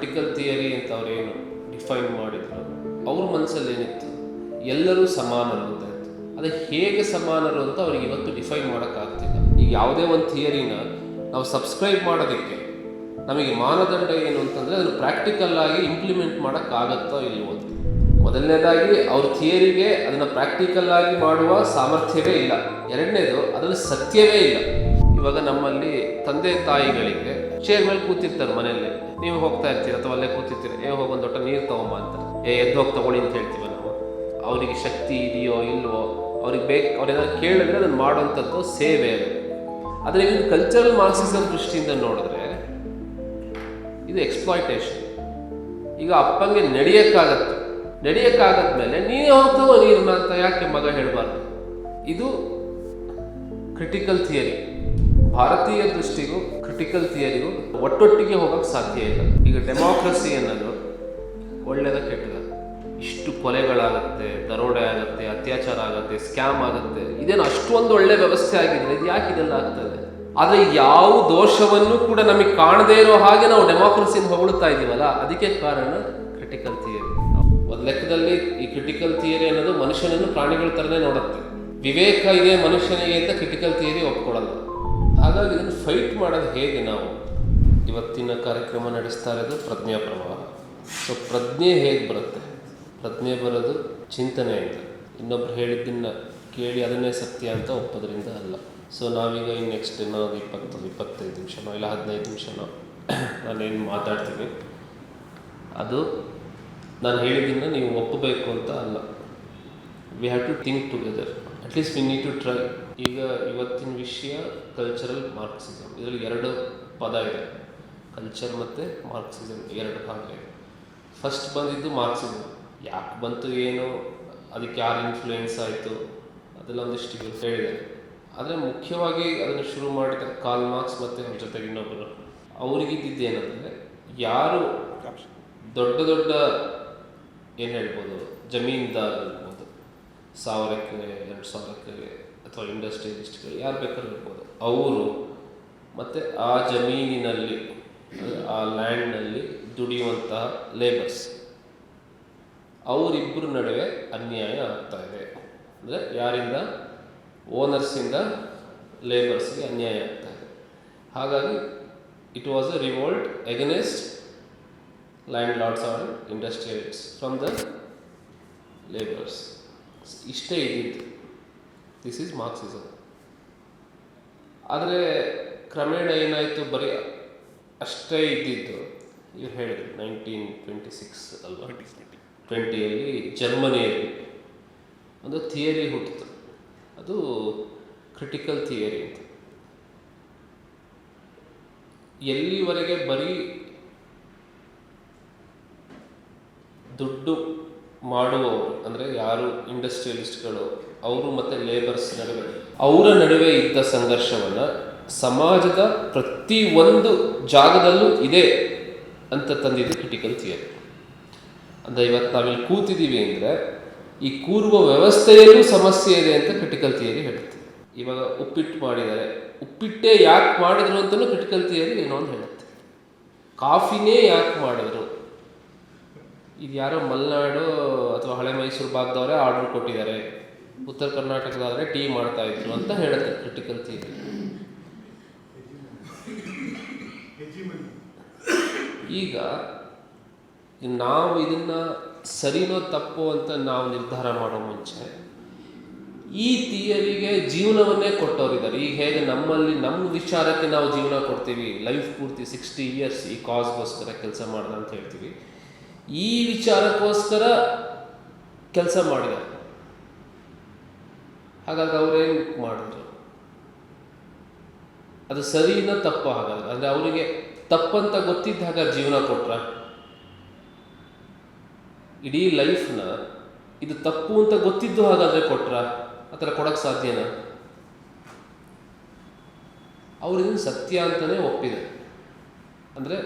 Critical theory ಅಂತ ಅವ್ರೇನು define ಮಾಡಿದ್ರು, ಅವ್ರ ಮನಸ್ಸಲ್ಲಿ ಏನಿತ್ತು, ಎಲ್ಲರೂ ಸಮಾನರು ಅಂತ ಇತ್ತು. ಅದೇ ಹೇಗೆ ಸಮಾನರು ಅಂತ ಅವ್ರಿಗೆ ಇವತ್ತು ಡಿಫೈನ್ ಮಾಡೋಕ್ಕಾಗ್ತಿಲ್ಲ. ಈಗ ಯಾವುದೇ ಒಂದು ಥಿಯರಿನ ನಾವು ಸಬ್ಸ್ಕ್ರೈಬ್ ಮಾಡೋದಕ್ಕೆ ನಮಗೆ ಮಾನದಂಡ ಏನು ಅಂತಂದರೆ ಅದನ್ನು ಪ್ರಾಕ್ಟಿಕಲ್ ಆಗಿ ಇಂಪ್ಲಿಮೆಂಟ್ ಮಾಡೋಕ್ಕಾಗತ್ತೋ ಇಲ್ವೋ ಅಂತ. ಮೊದಲನೇದಾಗಿ ಅವ್ರ ಥಿಯರಿಗೆ ಅದನ್ನು ಪ್ರಾಕ್ಟಿಕಲ್ ಆಗಿ ಮಾಡುವ ಸಾಮರ್ಥ್ಯವೇ ಇಲ್ಲ. ಎರಡನೇದು, ಅದರಲ್ಲಿ ಸತ್ಯವೇ ಇಲ್ಲ. ಇವಾಗ ನಮ್ಮಲ್ಲಿ ತಂದೆ ತಾಯಿಗಳಿಗೆ ಚೇರ್ ಮೇಲೆ ಕೂತಿರ್ತಾರೆ ಮನೆಯಲ್ಲಿ, ನೀವು ಹೋಗ್ತಾ ಇರ್ತೀರ ಅಥವಾ ಅಲ್ಲೇ ಕೂತಿರ್ತೀರ, ಹೋಗೊಂದು ದೊಡ್ಡ ನೀರು ತಗೊಂಬ ಅಂತ, ಎದ್ದು ಹೋಗಿ ತಗೊಳ್ಳಿ ಅಂತ ಹೇಳ್ತೀವಿ ನಾವು. ಅವರಿಗೆ ಶಕ್ತಿ ಇದೆಯೋ ಇಲ್ವೋ, ಅವ್ರಿಗೆ ಅವ್ರೇನಾದ್ರು ಕೇಳಿದ್ರೆ ಅದನ್ನು ಮಾಡುವಂಥದ್ದು ಸೇವೆ ಅದು. ಆದರೆ ಇದು ಕಲ್ಚರಲ್ ಮಾರ್ಕ್ಸಿಸಮ್ ದೃಷ್ಟಿಯಿಂದ ನೋಡಿದ್ರೆ ಇದು ಎಕ್ಸ್ಪ್ಲಾಯ್ಟೇಷನ್. ಈಗ ಅಪ್ಪಂಗೆ ನಡೆಯೋಕ್ಕಾಗದ್ಮೇಲೆ ನೀನೇ ಹೋಗ್ತಾವೋ ನೀರನ್ನ ಅಂತ ಯಾಕೆ ಮಗ ಹೇಳಬಾರ್ದು? ಇದು ಕ್ರಿಟಿಕಲ್ ಥಿಯರಿ. ಭಾರತೀಯ ದೃಷ್ಟಿಗೂ ಕ್ರಿಟಿಕಲ್ ಥಿಯರಿಗೂ ಒಟ್ಟೊಟ್ಟಿಗೆ ಹೋಗೋಕ್ಕೆ ಸಾಧ್ಯ ಇಲ್ಲ. ಈಗ ಡೆಮಾಕ್ರಸಿ ಅನ್ನೋದು ಒಳ್ಳೆಯದ ಕೆಟ್ಟದ, ಇಷ್ಟು ಕೊಲೆಗಳಾಗುತ್ತೆ, ದರೋಡೆ ಆಗುತ್ತೆ, ಅತ್ಯಾಚಾರ ಆಗುತ್ತೆ, ಸ್ಕ್ಯಾಮ್ ಆಗುತ್ತೆ, ಇದೇನು ಅಷ್ಟೊಂದು ಒಳ್ಳೆ ವ್ಯವಸ್ಥೆ ಆಗಿದ್ರೆ ಇದು ಯಾಕೆ ಇದೆಲ್ಲ ಆಗ್ತದೆ? ಆದರೆ ಯಾವ ದೋಷವನ್ನು ಕೂಡ ನಮಗೆ ಕಾಣದೇ ಇರೋ ಹಾಗೆ ನಾವು ಡೆಮಾಕ್ರಸಿನ ಹೊಗಳುತ್ತಾ ಇದ್ದೀವಲ್ಲ, ಅದಕ್ಕೆ ಕಾರಣ ಕ್ರಿಟಿಕಲ್ ಥಿಯರಿ. ಒಂದು ಲೆಕ್ಕದಲ್ಲಿ ಈ ಕ್ರಿಟಿಕಲ್ ಥಿಯರಿ ಅನ್ನೋದು ಮನುಷ್ಯನನ್ನು ಪ್ರಾಣಿಗಳ ಥರನೇ ನೋಡುತ್ತೆ. ವಿವೇಕ ಇದೆ ಮನುಷ್ಯನಿಗೆ ಅಂತ ಕ್ರಿಟಿಕಲ್ ಥಿಯರಿ ಒಪ್ಕೊಳ್ಳಲ್ಲ. ಹಾಗಾಗಿ ಇದನ್ನು ಫೈಟ್ ಮಾಡೋದು ಹೇಗೆ? ನಾವು ಇವತ್ತಿನ ಕಾರ್ಯಕ್ರಮ ನಡೆಸ್ತಾ ಇರೋದು ಪ್ರಜ್ಞಾ ಪ್ರವಾಹ. ಸೊ ಪ್ರಜ್ಞೆ ಹೇಗೆ ಬರುತ್ತೆ? ಪ್ರಜ್ಞೆ ಬರೋದು ಚಿಂತನೆಯಿಂದ, ಇನ್ನೊಬ್ರು ಹೇಳಿದ್ದನ್ನು ಕೇಳಿ ಅದನ್ನೇ ಸತ್ಯ ಅಂತ ಒಪ್ಪೋದ್ರಿಂದ ಅಲ್ಲ. ಸೊ ನಾವೀಗ ನೆಕ್ಸ್ಟ್ ಇನ್ನೊಂದು 20-25 ನಿಮಿಷನೋ ಇಲ್ಲ 15 ನಿಮಿಷನೋ ನಾನೇನು ಮಾತಾಡ್ತೀನಿ, ಅದು ನಾನು ಹೇಳಿದ್ದನ್ನು ನೀವು ಒಪ್ಪಬೇಕು ಅಂತ ಅಲ್ಲ. We have to think together, at least we need to try. ಈಗ ಇವತ್ತಿನ ವಿಷಯ ಕಲ್ಚರಲ್ ಮಾರ್ಕ್ಸಿಸಮ್. ಇದರಲ್ಲಿ 2 ಪದ ಇದೆ, ಕಲ್ಚರ್ ಮತ್ತು ಮಾರ್ಕ್ಸಿಸಮ್, 2 ಭಾಗ ಇದೆ. ಫಸ್ಟ್ ಬಂದಿದ್ದು ಮಾರ್ಕ್ಸಿಸಮ್. ಯಾಕೆ ಬಂತು, ಏನು, ಅದಕ್ಕೆ ಯಾರು ಇನ್ಫ್ಲೂಯೆನ್ಸ್ ಆಯಿತು, ಅದೆಲ್ಲ ಒಂದಿಷ್ಟು ಹೇಳಿದೆ. ಆದರೆ ಮುಖ್ಯವಾಗಿ ಅದನ್ನು ಶುರು ಮಾಡಿದ ಕಾರ್ಲ್ ಮಾರ್ಕ್ಸ್ ಮತ್ತು ಅವ್ರ ಜೊತೆಗೆ ಇನ್ನೊಬ್ಬರು. ಅವರಿಗಿದ್ದೇನೆಂದರೆ, ಯಾರು ದೊಡ್ಡ ದೊಡ್ಡ ಏನು ಹೇಳ್ಬೋದು, ಜಮೀನ್ದಾರ್ ಇರ್ಬೋದು, 1000 ಎಕರೆ 2000 ಎಕರೆ ಅಥವಾ ಇಂಡಸ್ಟ್ರಿಯಲಿಸ್ಟ್ಗಳು, ಯಾರು ಬೇಕಾದ್ರೂ ಇರ್ಬೋದು, ಅವರು ಮತ್ತು ಆ ಜಮೀನಿನಲ್ಲಿ ಆ ಲ್ಯಾಂಡ್ನಲ್ಲಿ ದುಡಿಯುವಂತಹ ಲೇಬರ್ಸ್, ಅವರಿಬ್ಬರ ನಡುವೆ ಅನ್ಯಾಯ ಆಗ್ತಾ ಇದೆ. ಅಂದರೆ ಯಾರಿಂದ? ಓನರ್ಸಿಂದ ಲೇಬರ್ಸ್ಗೆ ಅನ್ಯಾಯ ಆಗ್ತಾ ಇದೆ. ಹಾಗಾಗಿ it was a revolt against land Lord's R ಇಂಡಸ್ಟ್ರಿಯಲಿಸ್ಟ್ಸ್ from the labours. ಇಷ್ಟೇ ಇದ್ದಿದ್ದು. This is Marxism. ಆದರೆ ಕ್ರಮೇಣ ಏನಾಯಿತು, ಬರೀ ಅಷ್ಟೇ ಇದ್ದಿದ್ದು. ಇವ್ರು ಹೇಳಿದ್ರು 1926 ಅಲ್ವಾ, 20ಯಲ್ಲಿ ಜರ್ಮನಿಯಲ್ಲಿ ಒಂದು ಥಿಯರಿ ಹುಟ್ಟಿತು, ಅದು ಕ್ರಿಟಿಕಲ್ ಥಿಯರಿ ಅಂತ. ಎಲ್ಲಿವರೆಗೆ ಬರೀ ದುಡ್ಡು ಮಾಡುವವರು, ಅಂದರೆ ಯಾರು ಇಂಡಸ್ಟ್ರಿಯಲಿಸ್ಟ್ಗಳು, ಅವರು ಮತ್ತು ಲೇಬರ್ಸ್ ಅವರ ನಡುವೆ ಇದ್ದ ಸಂಘರ್ಷವನ್ನು ಸಮಾಜದ ಪ್ರತಿಯೊಂದು ಜಾಗದಲ್ಲೂ ಇದೆ ಅಂತ ತಂದಿದ್ದು ಕ್ರಿಟಿಕಲ್ ಥಿಯರಿ. ಅಂದರೆ ಇವತ್ತು ನಾವಿಲ್ಲಿ ಕೂತಿದ್ದೀವಿ ಅಂದರೆ ಈ ಕೂರುವ ವ್ಯವಸ್ಥೆಯಲ್ಲೂ ಸಮಸ್ಯೆ ಇದೆ ಅಂತ ಕ್ರಿಟಿಕಲ್ ಥಿಯರಿ ಹೇಳುತ್ತೆ. ಇವಾಗ ಉಪ್ಪಿಟ್ಟು ಮಾಡಿದ್ದಾರೆ, ಉಪ್ಪಿಟ್ಟೇ ಯಾಕೆ ಮಾಡಿದ್ರು ಅಂತಲೂ ಕ್ರಿಟಿಕಲ್ ಥಿಯರಿ ಏನೋ ಒಂದು ಹೇಳುತ್ತೆ. ಕಾಫಿನೇ ಯಾಕೆ ಮಾಡಿದ್ರು, ಇದು ಯಾರೋ ಮಲೆನಾಡು ಅಥವಾ ಹಳೆ ಮೈಸೂರು ಭಾಗದವರೇ ಆರ್ಡರ್ ಕೊಟ್ಟಿದ್ದಾರೆ, ಉತ್ತರ ಕರ್ನಾಟಕದಾದರೆ ಟೀ ಮಾಡ್ತಾ ಇದ್ರು ಅಂತ ಹೇಳುತ್ತೆ ಕ್ರಿಟಿಕಲ್ ಥಿಯರಿ. ಈಗ ನಾವು ಇದನ್ನು ಸರಿನೋ ತಪ್ಪು ಅಂತ ನಾವು ನಿರ್ಧಾರ ಮಾಡೋ ಮುಂಚೆ ಈ ಥಿಯರಿಗೆ ಜೀವನವನ್ನೇ ಕೊಟ್ಟವರಿದ್ದಾರೆ. ಈಗ ಹೇಗೆ ನಮ್ಮಲ್ಲಿ ನಮ್ಮ ವಿಚಾರಕ್ಕೆ ನಾವು ಜೀವನ ಕೊಡ್ತೀವಿ, ಲೈಫ್ ಪೂರ್ತಿ 60 years ಈ ಕಾಸ್ಗೋಸ್ಕರ ಕೆಲಸ ಮಾಡ್ದ ಅಂತ ಹೇಳ್ತೀವಿ, ಈ ವಿಚಾರಕ್ಕೋಸ್ಕರ ಕೆಲಸ ಮಾಡಿದ್ದಾರೆ. ಹಾಗಾಗಿ ಅವರೇನು ಮಾಡಿದ್ರು, ಅದು ಸರಿನೋ ತಪ್ಪು? ಹಾಗಾದ್ರೆ ಅಂದರೆ ಅವರಿಗೆ ತಪ್ಪಂತ ಗೊತ್ತಿದ್ದ ಹಾಗಾದ್ರೆ ಜೀವನ ಕೊಟ್ರ? ಇಡೀ ಲೈಫ್ನ ಇದು ತಪ್ಪು ಅಂತ ಗೊತ್ತಿದ್ದು ಹಾಗಾದರೆ ಕೊಟ್ರ? ಆ ಥರ ಕೊಡೋಕ್ಕೆ ಸಾಧ್ಯನಾ? ಅವರಿಗೂ ಸತ್ಯ ಅಂತಲೇ ಒಪ್ಪಿದೆ. ಅಂದರೆ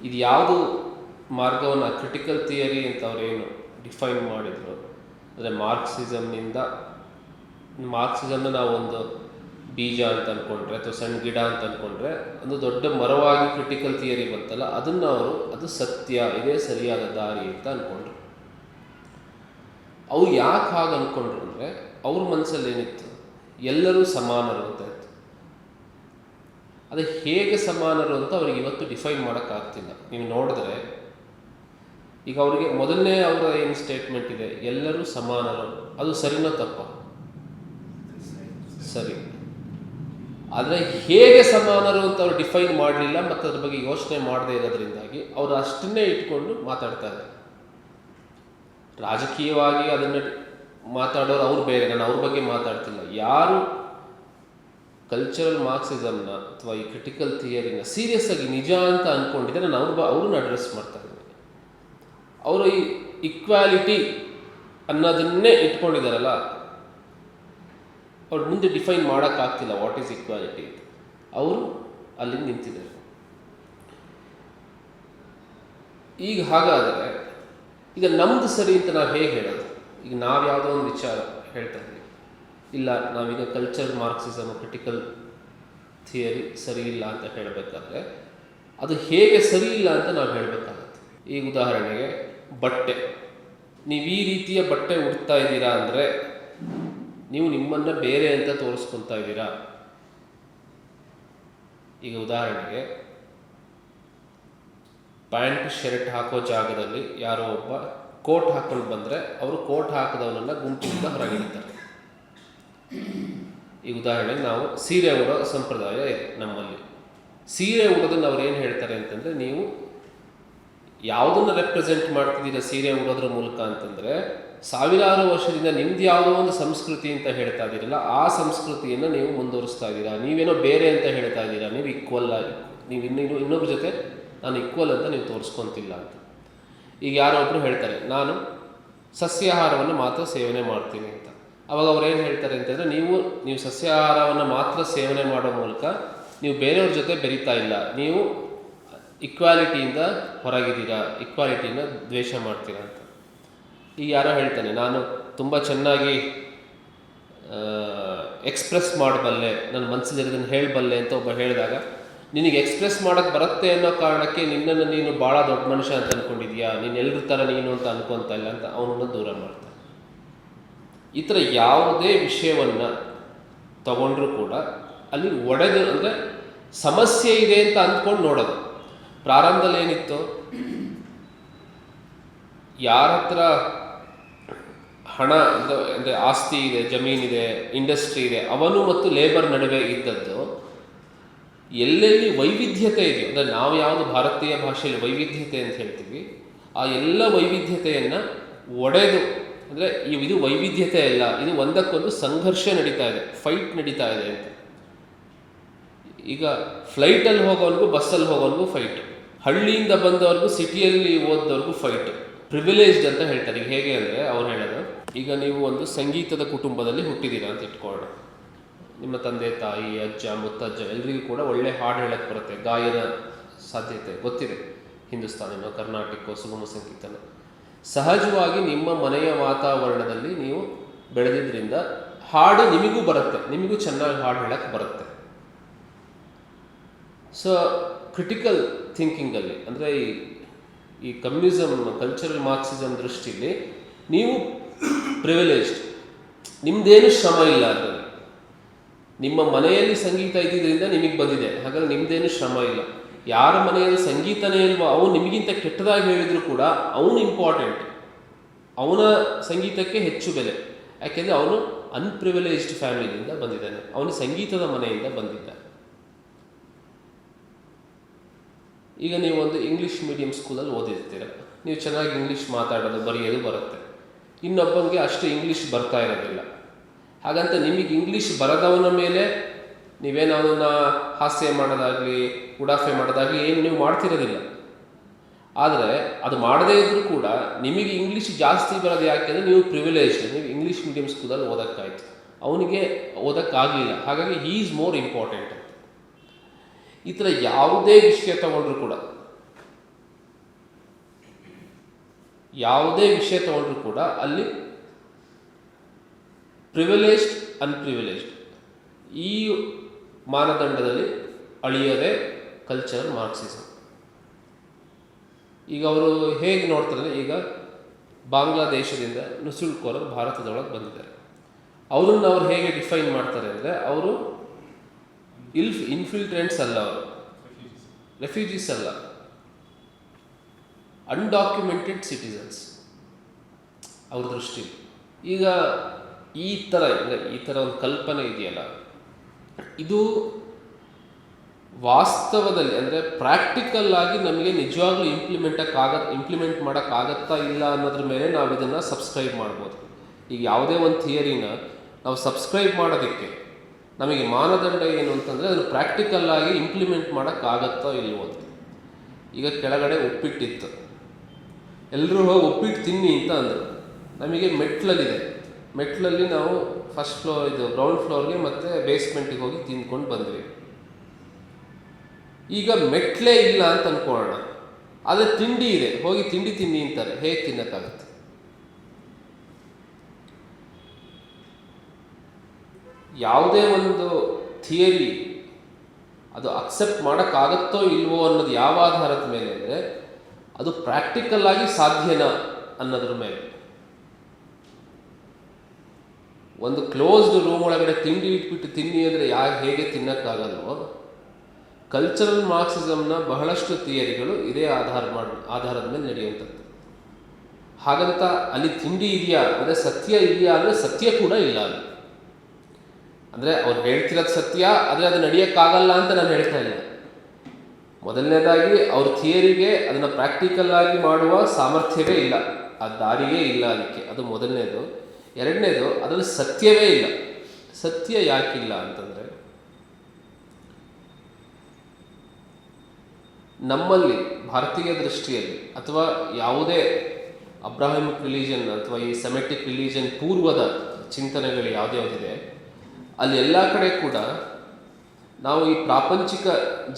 ಇದು ಯಾವುದು ಮಾರ್ಗವನ್ನು ಕ್ರಿಟಿಕಲ್ ಥಿಯರಿ ಅಂತ ಅವರೇನು ಡಿಫೈನ್ ಮಾಡಿದರು, ಅಂದರೆ ಮಾರ್ಕ್ಸಿಸಮ್ನ ನಾವೊಂದು ಬೀಜ ಅಂತ ಅಂದ್ಕೊಂಡ್ರೆ ಅಥವಾ ಸಣ್ಣ ಗಿಡ ಅಂತ ಅಂದ್ಕೊಂಡ್ರೆ ಒಂದು ದೊಡ್ಡ ಮರವಾಗಿ ಕ್ರಿಟಿಕಲ್ ಥಿಯರಿ ಬಂತಲ್ಲ, ಅದನ್ನು ಅವರು ಅದು ಸತ್ಯ, ಇದೇ ಸರಿಯಾದ ದಾರಿ ಅಂತ ಅಂದ್ಕೊಂಡ್ರು. ಅವ್ರು ಯಾಕೆ ಹಾಗೆ ಅಂದ್ಕೊಂಡ್ರು ಅಂದರೆ ಅವ್ರ ಮನಸ್ಸಲ್ಲಿ ಏನಿತ್ತು, ಎಲ್ಲರೂ ಸಮಾನರು ಅಂತ ಇತ್ತು. ಅದು ಹೇಗೆ ಸಮಾನರು ಅಂತ ಅವ್ರಿಗೆ ಇವತ್ತು ಡಿಫೈನ್ ಮಾಡೋಕ್ಕಾಗ್ತಿಲ್ಲ. ನೀವು ನೋಡಿದ್ರೆ ಈಗ ಅವರಿಗೆ ಮೊದಲನೇ ಅವರ ಏನು ಸ್ಟೇಟ್ಮೆಂಟ್ ಇದೆ, ಎಲ್ಲರೂ ಸಮಾನರು, ಅದು ಸರಿನೋ ತಪ್ಪ? ಸರಿ. ಆದರೆ ಹೇಗೆ ಸಮಾನರು ಅಂತ ಅವ್ರು ಡಿಫೈನ್ ಮಾಡಲಿಲ್ಲ ಮತ್ತು ಅದ್ರ ಬಗ್ಗೆ ಯೋಚನೆ ಮಾಡದೇ ಇರೋದ್ರಿಂದಾಗಿ ಅವರು ಅಷ್ಟನ್ನೇ ಇಟ್ಕೊಂಡು ಮಾತಾಡ್ತಾ ಇದ್ದಾರೆ. ರಾಜಕೀಯವಾಗಿ ಅದನ್ನು ಮಾತಾಡೋರು ಅವ್ರು ಬೇರೆ, ನಾನು ಅವ್ರ ಬಗ್ಗೆ ಮಾತಾಡ್ತಿಲ್ಲ. ಯಾರು ಕಲ್ಚರಲ್ ಮಾರ್ಕ್ಸಿಸಮ್ನ ಅಥವಾ ಈ ಕ್ರಿಟಿಕಲ್ ಥಿಯರಿನ ಸೀರಿಯಸ್ ಆಗಿ ನಿಜ ಅಂತ ಅಂದ್ಕೊಂಡಿದ್ದೆ, ನಾನು ಅವ್ರನ್ನ ಅಡ್ರೆಸ್ ಮಾಡ್ತಾ ಇದ್ದೀನಿ. ಅವರು ಈ ಇಕ್ವಾಲಿಟಿ ಅನ್ನೋದನ್ನೇ ಇಟ್ಕೊಂಡಿದ್ದಾರಲ್ಲ, ಅವ್ರು ಮುಂದೆ ಡಿಫೈನ್ ಮಾಡೋಕ್ಕಾಗ್ತಿಲ್ಲ ವಾಟ್ ಈಸ್ ಇಕ್ವಾಲಿಟಿ. ಅವರು ಅಲ್ಲಿ ನಿಂತಿದ್ದಾರೆ. ಈಗ ಹಾಗಾದರೆ ಈಗ ನಮ್ಮದು ಸರಿ ಅಂತ ನಾವು ಹೇಗೆ ಹೇಳೋದು? ಈಗ ನಾವು ಯಾವುದೋ ಒಂದು ವಿಚಾರ ಹೇಳ್ತಾ ಇದ್ದೀವಿ, ಇಲ್ಲ ನಾವೀಗ ಕಲ್ಚರ್ ಮಾರ್ಕ್ಸಿಸಮ್ ಕ್ರಿಟಿಕಲ್ ಥಿಯರಿ ಸರಿ ಇಲ್ಲ ಅಂತ ಹೇಳಬೇಕಾದ್ರೆ ಅದು ಹೇಗೆ ಸರಿ ಇಲ್ಲ ಅಂತ ನಾವು ಹೇಳಬೇಕಾಗತ್ತೆ. ಈಗ ಉದಾಹರಣೆಗೆ ಬಟ್ಟೆ, ನೀವು ಈ ರೀತಿಯ ಬಟ್ಟೆ ಉಡ್ತಾ ಇದ್ದೀರಾ ಅಂದರೆ ನೀವು ನಿಮ್ಮನ್ನು ಬೇರೆ ಅಂತ ತೋರಿಸ್ಕೊತಾ ಇದ್ದೀರಾ. ಈಗ ಉದಾಹರಣೆಗೆ ಪ್ಯಾಂಟ್ ಶರ್ಟ್ ಹಾಕೋ ಜಾಗದಲ್ಲಿ ಯಾರೋ ಒಬ್ಬ ಕೋಟ್ ಹಾಕೊಂಡು ಬಂದರೆ ಅವರು ಕೋಟ್ ಹಾಕಿದವನನ್ನು ಗುಂಪಿನಿಂದ ಹೊರಗಿಡ್ತಾರೆ. ಈ ಉದಾಹರಣೆಗೆ ನಾವು ಸೀರೆ ಉಡೋ ಸಂಪ್ರದಾಯ ಇದೆ ನಮ್ಮಲ್ಲಿ. ಸೀರೆ ಉಡೋದನ್ನು ಅವ್ರು ಏನು ಹೇಳ್ತಾರೆ ಅಂತಂದರೆ, ನೀವು ಯಾವುದನ್ನು ರೆಪ್ರೆಸೆಂಟ್ ಮಾಡ್ತಿದ್ದೀರ ಸೀರೆ ಉಡೋದ್ರ ಮೂಲಕ ಅಂತಂದರೆ, ಸಾವಿರಾರು ವರ್ಷದಿಂದ ನಿಮ್ದು ಯಾವುದೋ ಒಂದು ಸಂಸ್ಕೃತಿ ಅಂತ ಹೇಳ್ತಾ ಇದ್ದೀರಲ್ಲ, ಆ ಸಂಸ್ಕೃತಿಯನ್ನು ನೀವು ಮುಂದುವರಿಸ್ತಾ ಇದ್ದೀರಾ. ನೀವೇನೋ ಬೇರೆ ಅಂತ ಹೇಳ್ತಾ ಇದ್ದೀರಾ, ನೀವು ಈಕ್ವಲ್ ಆಗಿ, ನೀವು ಇನ್ನೊಬ್ಬರ ಜೊತೆ ನಾನು ಈಕ್ವಲ್ ಅಂತ ನೀವು ತೋರಿಸ್ಕೊತಿಲ್ಲ ಅಂತ. ಈಗ ಯಾರೋ ಒಬ್ಬರು ಹೇಳ್ತಾರೆ, ನಾನು ಸಸ್ಯಾಹಾರವನ್ನು ಮಾತ್ರ ಸೇವನೆ ಮಾಡ್ತೀನಿ ಅಂತ. ಅವಾಗ ಅವ್ರು ಏನು ಹೇಳ್ತಾರೆ ಅಂತಂದರೆ, ನೀವು ಸಸ್ಯಾಹಾರವನ್ನು ಮಾತ್ರ ಸೇವನೆ ಮಾಡೋ ಮೂಲಕ ನೀವು ಬೇರೆಯವ್ರ ಜೊತೆ ಬೆರೀತಾ ಇಲ್ಲ, ನೀವು ಇಕ್ವಾಲಿಟಿಯಿಂದ ಹೊರಗಿದ್ದೀರಾ, ಇಕ್ವಾಲಿಟಿನ ದ್ವೇಷ ಮಾಡ್ತೀರಾ ಅಂತ. ಈಗ ಯಾರೋ ಹೇಳ್ತಾನೆ, ನಾನು ತುಂಬ ಚೆನ್ನಾಗಿ ಎಕ್ಸ್ಪ್ರೆಸ್ ಮಾಡಬಲ್ಲೆ, ನನ್ನ ಮನಸ್ಸಲ್ಲಿರೋದನ್ನು ಹೇಳಬಲ್ಲೆ ಅಂತ ಒಬ್ಬ ಹೇಳಿದಾಗ, ನಿನಗೆ ಎಕ್ಸ್ಪ್ರೆಸ್ ಮಾಡೋಕ್ಕೆ ಬರುತ್ತೆ ಅನ್ನೋ ಕಾರಣಕ್ಕೆ ನಿನ್ನನ್ನು ನೀನು ಭಾಳ ದೊಡ್ಡ ಮನುಷ್ಯ ಅಂತ ಅಂದ್ಕೊಂಡಿದ್ಯಾ, ನೀನು ಎಲ್ಲರ ಥರ ನೀನು ಅಂತ ಅನ್ಕೊತಾ ಇಲ್ಲ ಅಂತ ಅವನನ್ನು ದೂರ ಮಾಡ್ತಾನೆ. ಈ ಥರ ಯಾವುದೇ ವಿಷಯವನ್ನು ತಗೊಂಡ್ರೂ ಕೂಡ ಅಲ್ಲಿ ಒಡೆದು, ಅಂದರೆ ಸಮಸ್ಯೆ ಇದೆ ಅಂತ ಅಂದ್ಕೊಂಡು ನೋಡೋದು. ಪ್ರಾರಂಭದಲ್ಲಿ ಏನಿತ್ತು, ಯಾರ ಹತ್ರ ಹಣ ಅಂದರೆ ಆಸ್ತಿ ಇದೆ, ಜಮೀನಿದೆ, ಇಂಡಸ್ಟ್ರಿ ಇದೆ, ಅವನು ಮತ್ತು ಲೇಬರ್ ನಡುವೆ ಇದ್ದದ್ದು. ಎಲ್ಲೆಲ್ಲಿ ವೈವಿಧ್ಯತೆ ಇದೆಯೋ, ಅಂದರೆ ನಾವು ಯಾವುದು ಭಾರತೀಯ ಭಾಷೆಯಲ್ಲಿ ವೈವಿಧ್ಯತೆ ಅಂತ ಹೇಳ್ತೀವಿ, ಆ ಎಲ್ಲ ವೈವಿಧ್ಯತೆಯನ್ನು ಒಡೆದು, ಅಂದರೆ ಇದು ವೈವಿಧ್ಯತೆ ಅಲ್ಲ, ಇದು ಒಂದಕ್ಕೊಂದು ಸಂಘರ್ಷ ನಡೀತಾ ಇದೆ, ಫೈಟ್ ನಡೀತಾ ಇದೆ ಅಂತ. ಈಗ ಫ್ಲೈಟಲ್ಲಿ ಹೋಗೋವರೆಗೂ, ಬಸ್ಸಲ್ಲಿ ಹೋಗೋವರೆಗೂ ಫೈಟ್, ಹಳ್ಳಿಯಿಂದ ಬಂದವ್ರಿಗೂ ಸಿಟಿಯಲ್ಲಿ ಓದೋರ್ಗೂ ಫೈಟ್. ಪ್ರಿವಿಲೇಜ್ಡ್ ಅಂತ ಹೇಳ್ತಾರೆ. ಈಗ ಹೇಗೆ ಅಂದರೆ ಅವ್ರು ಹೇಳೋದು, ಈಗ ನೀವು ಒಂದು ಸಂಗೀತದ ಕುಟುಂಬದಲ್ಲಿ ಹುಟ್ಟಿದ್ದೀರಾ ಅಂತ ಇಟ್ಕೊಳ್ಳೋಣ. ನಿಮ್ಮ ತಂದೆ ತಾಯಿ, ಅಜ್ಜ ಮುತ್ತಜ್ಜ ಎಲ್ಲರಿಗೂ ಕೂಡ ಒಳ್ಳೆ ಹಾಡು ಹೇಳಕ್ಕೆ ಬರುತ್ತೆ, ಗಾಯನ ಸಾಧ್ಯತೆ ಗೊತ್ತಿದೆ, ಹಿಂದೂಸ್ತಾನಿನೋ ಕರ್ನಾಟಕೋ ಸುಗಮ ಸಂಗೀತನೋ. ಸಹಜವಾಗಿ ನಿಮ್ಮ ಮನೆಯ ವಾತಾವರಣದಲ್ಲಿ ನೀವು ಬೆಳೆದಿದ್ದರಿಂದ ಹಾಡು ನಿಮಗೂ ಬರುತ್ತೆ, ನಿಮಗೂ ಚೆನ್ನಾಗಿ ಹಾಡು ಹೇಳಕ್ಕೆ ಬರುತ್ತೆ. ಸೊ ಕ್ರಿಟಿಕಲ್ ಥಿಂಕಿಂಗಲ್ಲಿ, ಅಂದರೆ ಈ ಕಮ್ಯುನಿಸಮ್, ಕಲ್ಚರಲ್ ಮಾರ್ಕ್ಸಿಸಮ್ ದೃಷ್ಟಿಯಲ್ಲಿ ನೀವು ಪ್ರಿವಿಲೇಜ್ಡ್, ನಿಮ್ಮದೇನು ಶ್ರಮ ಇಲ್ಲ ಅದರಲ್ಲಿ. ನಿಮ್ಮ ಮನೆಯಲ್ಲಿ ಸಂಗೀತ ಇದ್ದಿದ್ದರಿಂದ ನಿಮಗೆ ಬಂದಿದೆ, ಹಾಗಾಗಿ ನಿಮ್ಮದೇನು ಶ್ರಮ ಇಲ್ಲ. ಯಾರ ಮನೆಯಲ್ಲಿ ಸಂಗೀತನೇ ಇಲ್ವೋ ಅವನು ನಿಮಗಿಂತ ಕೆಟ್ಟದಾಗಿ ಹೇಳಿದರೂ ಕೂಡ ಅವನು ಇಂಪಾರ್ಟೆಂಟ್, ಅವನ ಸಂಗೀತಕ್ಕೆ ಹೆಚ್ಚು ಬೆಲೆ. ಯಾಕೆಂದರೆ ಅವನು ಅನ್ಪ್ರಿವಿಲೇಜ್ಡ್ ಫ್ಯಾಮಿಲಿಯಿಂದ ಬಂದಿದ್ದಾನೆ, ಅವನು ಸಂಗೀತದ ಮನೆಯಿಂದ ಬಂದಿದ್ದ. ಈಗ ನೀವು ಒಂದು ಇಂಗ್ಲೀಷ್ ಮೀಡಿಯಂ ಸ್ಕೂಲಲ್ಲಿ ಓದಿರ್ತೀರ, ನೀವು ಚೆನ್ನಾಗಿ ಇಂಗ್ಲೀಷ್ ಮಾತಾಡೋದು ಬರೆಯೋದು ಬರುತ್ತೆ, ಇನ್ನೊಬ್ಬನಿಗೆ ಅಷ್ಟು ಇಂಗ್ಲೀಷ್ ಬರ್ತಾ ಇರೋದಿಲ್ಲ. ಹಾಗಂತ ನಿಮಗೆ ಇಂಗ್ಲೀಷ್ ಬರದವನ ಮೇಲೆ ನೀವೇನು ಅವನ್ನ ಹಾಸ್ಯ ಮಾಡೋದಾಗಲಿ, ಉಡಾಫೆ ಮಾಡೋದಾಗಲಿ ಏನು ನೀವು ಮಾಡ್ತಿರೋದಿಲ್ಲ. ಆದರೆ ಅದು ಮಾಡದೇ ಇದ್ದರೂ ಕೂಡ ನಿಮಗೆ ಇಂಗ್ಲೀಷ್ ಜಾಸ್ತಿ ಬರೋದು ಯಾಕೆಂದರೆ ನೀವು ಪ್ರಿವಿಲೇಜ್ಡ್, ನೀವು ಇಂಗ್ಲೀಷ್ ಮೀಡಿಯಂ ಸ್ಕೂಲಲ್ಲಿ ಓದೋಕ್ಕಾಯ್ತು, ಅವನಿಗೆ ಓದೋಕ್ಕಾಗಲಿಲ್ಲ, ಹಾಗಾಗಿ ಹೀ ಈಸ್ ಮೋರ್ ಇಂಪಾರ್ಟೆಂಟ್ ಅಂತ. ಈ ಥರ ಯಾವುದೇ ವಿಷಯ ತಗೊಂಡ್ರೂ ಕೂಡ ಅಲ್ಲಿ ಪ್ರಿವಿಲೇಜ್ಡ್, ಅನ್ಪ್ರಿವಿಲೇಜ್ಡ್ ಈ ಮಾನದಂಡದಲ್ಲಿ ಅಳಿಯೋದೇ ಕಲ್ಚರಲ್ ಮಾರ್ಕ್ಸಿಸಮ್. ಈಗ ಅವರು ಹೇಗೆ ನೋಡ್ತಾರೆ, ಈಗ ಬಾಂಗ್ಲಾದೇಶದಿಂದ ನುಸುಳ್ಕೋರರು ಭಾರತದೊಳಗೆ ಬಂದಿದ್ದಾರೆ. ಅವರನ್ನು ಅವ್ರು ಹೇಗೆ ಡಿಫೈನ್ ಮಾಡ್ತಾರೆ ಅಂದರೆ, ಅವರು ಇನ್ಫಿಲ್ಟ್ರೆಂಟ್ಸ್ ಅಲ್ಲ, ಅವರು ರೆಫ್ಯೂಜೀಸ್ ಅಲ್ಲ, ಅನ್ಡಾಕ್ಯುಮೆಂಟೆಡ್ ಸಿಟಿಸನ್ಸ್ ಅವ್ರ ದೃಷ್ಟಿ. ಈಗ ಈ ಥರ ಒಂದು ಕಲ್ಪನೆ ಇದೆಯಲ್ಲ, ಇದು ವಾಸ್ತವದಲ್ಲಿ ಅಂದರೆ ಪ್ರಾಕ್ಟಿಕಲ್ ಆಗಿ ನಮಗೆ ನಿಜವಾಗ್ಲೂ ಇಂಪ್ಲಿಮೆಂಟ್ ಮಾಡೋಕ್ಕಾಗತ್ತಾ ಇಲ್ಲ ಅನ್ನೋದ್ರ ಮೇಲೆ ನಾವು ಇದನ್ನು ಸಬ್ಸ್ಕ್ರೈಬ್ ಮಾಡ್ಬೋದು. ಈಗ ಯಾವುದೇ ಒಂದು ಥಿಯರಿನ ನಾವು ಸಬ್ಸ್ಕ್ರೈಬ್ ಮಾಡೋದಕ್ಕೆ ನಮಗೆ ಮಾನದಂಡ ಏನು ಅಂತಂದರೆ, ಅದನ್ನು ಪ್ರಾಕ್ಟಿಕಲ್ ಆಗಿ ಇಂಪ್ಲಿಮೆಂಟ್ ಮಾಡೋಕ್ಕಾಗತ್ತೋ ಇಲ್ವೋ ಅಂತ. ಈಗ ಕೆಳಗಡೆ ಉಪ್ಪಿಟ್ಟಿತ್ತು, ಎಲ್ಲರೂ ಹೋಗಿ ಉಪ್ಪಿಟ್ಟು ತಿನ್ನಿ ಅಂತ ಅಂದರು. ನಮಗೆ ಮೆಟ್ಲಲ್ಲಿ ನಾವು ಫಸ್ಟ್ ಫ್ಲೋರ್ ಗ್ರೌಂಡ್ ಫ್ಲೋರ್ಗೆ ಮತ್ತು ಬೇಸ್ಮೆಂಟಿಗೆ ಹೋಗಿ ತಿಂದ್ಕೊಂಡು ಬಂದ್ವಿ. ಈಗ ಮೆಟ್ಲೇ ಇಲ್ಲ ಅಂತ ಅಂದ್ಕೊಳ್ಳೋಣ, ಆದರೆ ತಿಂಡಿ ಇದೆ, ಹೋಗಿ ತಿಂಡಿ ತಿನ್ನಿ ಅಂತಾರೆ. ಹೇಗೆ ತಿನ್ನೋಕ್ಕಾಗತ್ತೆ? ಯಾವುದೇ ಒಂದು ಥಿಯರಿ ಅದು ಅಕ್ಸೆಪ್ಟ್ ಮಾಡೋಕ್ಕಾಗತ್ತೋ ಇಲ್ವೋ ಅನ್ನೋದು ಯಾವ ಆಧಾರದ ಮೇಲೆ ಅಂದರೆ, ಅದು ಪ್ರಾಕ್ಟಿಕಲ್ ಆಗಿ ಸಾಧ್ಯನಾ ಅನ್ನೋದ್ರ ಮೇಲೆ. ಒಂದು ಕ್ಲೋಸ್ಡ್ ರೂಮ್ ಒಳಗಡೆ ತಿಂಡಿ ಇಟ್ಬಿಟ್ಟು ತಿನ್ನಿ ಅಂದರೆ ಹೇಗೆ ತಿನ್ನೋಕ್ಕಾಗಲ್ವೋ, ಕಲ್ಚರಲ್ ಮಾರ್ಕ್ಸಿಸಮ್ನ ಬಹಳಷ್ಟು ಥಿಯರಿಗಳು ಇದೇ ಆಧಾರದ ಮೇಲೆ ನಡೆಯುವಂಥದ್ದು. ಹಾಗಂತ ಅಲ್ಲಿ ತಿಂಡಿ ಇದೆಯಾ ಅಂದರೆ ಸತ್ಯ ಇದೆಯಾ ಅಂದರೆ ಸತ್ಯ ಕೂಡ ಇಲ್ಲ ಅಲ್ಲಿ. ಅಂದರೆ ಅವ್ರು ಹೇಳ್ತಿರೋದು ಸತ್ಯ, ಆದರೆ ಅದು ನಡೆಯೋಕ್ಕಾಗಲ್ಲ ಅಂತ ನಾನು ಹೇಳ್ತಾ ಇಲ್ಲ. ಮೊದಲನೇದಾಗಿ ಅವ್ರ ಥಿಯರಿಗೆ ಅದನ್ನು ಪ್ರಾಕ್ಟಿಕಲ್ ಆಗಿ ಮಾಡುವ ಸಾಮರ್ಥ್ಯವೇ ಇಲ್ಲ, ಆ ದಾರಿಯೇ ಇಲ್ಲ ಅದಕ್ಕೆ, ಅದು ಮೊದಲನೇದು. ಎರಡನೇದು, ಅದರಲ್ಲಿ ಸತ್ಯವೇ ಇಲ್ಲ. ಸತ್ಯ ಯಾಕಿಲ್ಲ ಅಂತಂದರೆ, ನಮ್ಮಲ್ಲಿ ಭಾರತೀಯ ದೃಷ್ಟಿಯಲ್ಲಿ ಅಥವಾ ಯಾವುದೇ ಅಬ್ರಾಹಿಮಿಕ್ ರಿಲಿಜನ್ ಅಥವಾ ಈ ಸೆಮೆಟಿಕ್ ರಿಲಿಜನ್ ಪೂರ್ವದ ಚಿಂತನೆಗಳು ಯಾವುದ್ಯಾವುದಿದೆ, ಅಲ್ಲಿ ಎಲ್ಲ ಕಡೆ ಕೂಡ ನಾವು ಈ ಪ್ರಾಪಂಚಿಕ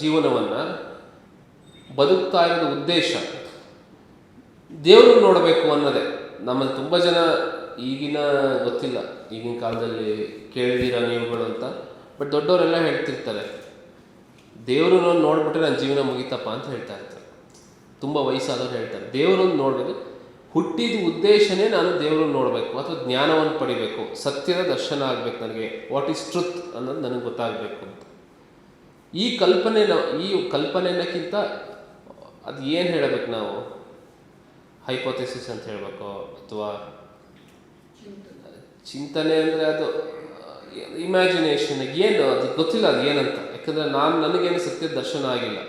ಜೀವನವನ್ನು ಬದುಕ್ತಾ ಇರೋದು ಉದ್ದೇಶ ದೇವರು ನೋಡಬೇಕು ಅನ್ನೋದೇ. ನಮ್ಮಲ್ಲಿ ತುಂಬ ಜನ ಗೊತ್ತಿಲ್ಲ, ಈಗಿನ ಕಾಲದಲ್ಲಿ ಕೇಳಿದಿರ ನೀವುಗಳು ಅಂತ, ಬಟ್ ದೊಡ್ಡವರೆಲ್ಲ ಹೇಳ್ತಿರ್ತಾರೆ, ದೇವರನ್ನು ನೋಡ್ಬಿಟ್ರೆ ನನ್ನ ಜೀವನ ಮುಗಿತಪ್ಪ ಅಂತ ಹೇಳ್ತಾ ಇರ್ತಾರೆ. ತುಂಬ ವಯಸ್ಸಾದವ್ರು ಹೇಳ್ತಾರೆ, ದೇವರನ್ನು ನೋಡೋದು ಹುಟ್ಟಿದ ಉದ್ದೇಶನೇ ನಾನು ದೇವರನ್ನು ನೋಡಬೇಕು ಅಥವಾ ಜ್ಞಾನವನ್ನು ಪಡಿಬೇಕು, ಸತ್ಯದ ದರ್ಶನ ಆಗಬೇಕು, ನನಗೆ ವಾಟ್ ಈಸ್ ಟ್ರುತ್ ಅನ್ನೋದು ನನಗೆ ಗೊತ್ತಾಗಬೇಕು ಅಂತ. ಈ ಕಲ್ಪನೆಯನ್ನಕ್ಕಿಂತ ಅದು ಏನು ಹೇಳಬೇಕು ನಾವು, ಹೈಪೋಥೆಸಿಸ್ ಅಂತ ಹೇಳಬೇಕು ಅಥವಾ ಚಿಂತನೆ ಅಂದರೆ ಅದು ಇಮ್ಯಾಜಿನೇಷನ್, ಏನು ಅದು ಗೊತ್ತಿಲ್ಲ, ಅದು ಏನಂತ. ಯಾಕಂದರೆ ನನಗೇನು ಸತ್ಯದ ದರ್ಶನ ಆಗಿಲ್ಲ.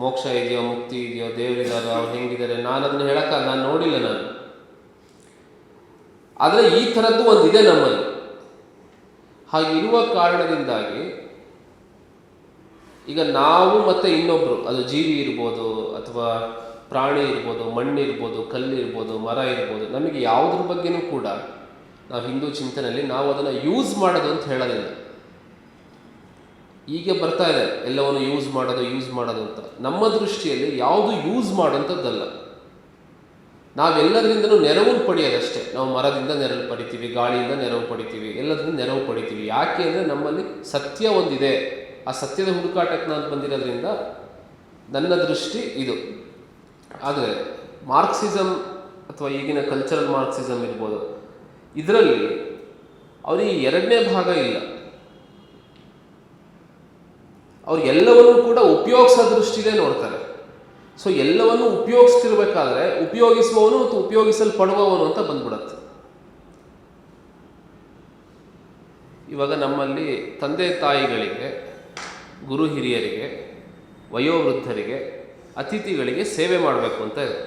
ಮೋಕ್ಷ ಇದೆಯೋ, ಮುಕ್ತಿ ಇದೆಯೋ, ದೇವರಿದ್ದಾರೋ, ಅವ್ರು ಹೆಂಗಿದ್ದಾರೆ, ನಾನು ಅದನ್ನು ನಾನು ನೋಡಿಲ್ಲ ನಾನು. ಆದರೆ ಈ ಥರದ್ದು ಒಂದಿದೆ ನಮ್ಮಲ್ಲಿ. ಹಾಗಿರುವ ಕಾರಣದಿಂದಾಗಿ ಈಗ ನಾವು ಮತ್ತು ಇನ್ನೊಬ್ಬರು, ಅದು ಜೀವಿ ಇರ್ಬೋದು ಅಥವಾ ಪ್ರಾಣಿ ಇರ್ಬೋದು, ಮಣ್ಣಿರ್ಬೋದು, ಕಲ್ಲಿರ್ಬೋದು, ಮರ ಇರ್ಬೋದು, ನಮಗೆ ಯಾವುದ್ರ ಬಗ್ಗೆನೂ ಕೂಡ ನಾವು ಹಿಂದೂ ಚಿಂತನೆಯಲ್ಲಿ ನಾವು ಅದನ್ನು ಯೂಸ್ ಮಾಡೋದು ಅಂತ ಹೇಳೋದಿಲ್ಲ. ಈಗ ಬರ್ತಾ ಇದೆ ಎಲ್ಲವನ್ನು ಯೂಸ್ ಮಾಡೋದು ಅಂತ. ನಮ್ಮ ದೃಷ್ಟಿಯಲ್ಲಿ ಯಾವುದು ಯೂಸ್ ಮಾಡೋಂಥದ್ದಲ್ಲ, ನಾವೆಲ್ಲದರಿಂದನೂ ನೆರವನ್ನು ಪಡೆಯೋದಷ್ಟೇ. ನಾವು ಮರದಿಂದ ನೆರವು ಪಡಿತೀವಿ, ಗಾಳಿಯಿಂದ ನೆರವು ಪಡಿತೀವಿ, ಎಲ್ಲದರಿಂದ ನೆರವು ಪಡಿತೀವಿ. ಯಾಕೆ ಅಂದರೆ ನಮ್ಮಲ್ಲಿ ಸತ್ಯ ಒಂದಿದೆ, ಆ ಸತ್ಯದ ಹುಡುಕಾಟಕ್ಕೆ ನಾನು ಬಂದಿರೋದ್ರಿಂದ ನನ್ನ ದೃಷ್ಟಿ ಇದು. ಆದರೆ ಮಾರ್ಕ್ಸಿಸಮ್ ಅಥವಾ ಈಗಿನ ಕಲ್ಚರಲ್ ಮಾರ್ಕ್ಸಿಸಮ್ ಇರ್ಬೋದು, ಇದರಲ್ಲಿ ಅವರಿಗೆ ಎರಡನೇ ಭಾಗ ಇಲ್ಲ. ಅವ್ರು ಎಲ್ಲವನ್ನೂ ಕೂಡ ಉಪಯೋಗಿಸೋ ದೃಷ್ಟಿಲೇ ನೋಡ್ತಾರೆ. ಸೊ ಎಲ್ಲವನ್ನೂ ಉಪಯೋಗಿಸ್ತಿರ್ಬೇಕಾದ್ರೆ ಉಪಯೋಗಿಸುವವನು ಮತ್ತು ಉಪಯೋಗಿಸಲ್ಪಡುವವನು ಅಂತ ಬಂದ್ಬಿಡತ್ತೆ. ಇವಾಗ ನಮ್ಮಲ್ಲಿ ತಂದೆ ತಾಯಿಗಳಿಗೆ, ಗುರು ಹಿರಿಯರಿಗೆ, ವಯೋವೃದ್ಧರಿಗೆ, ಅತಿಥಿಗಳಿಗೆ ಸೇವೆ ಮಾಡಬೇಕು ಅಂತ ಇದೆ.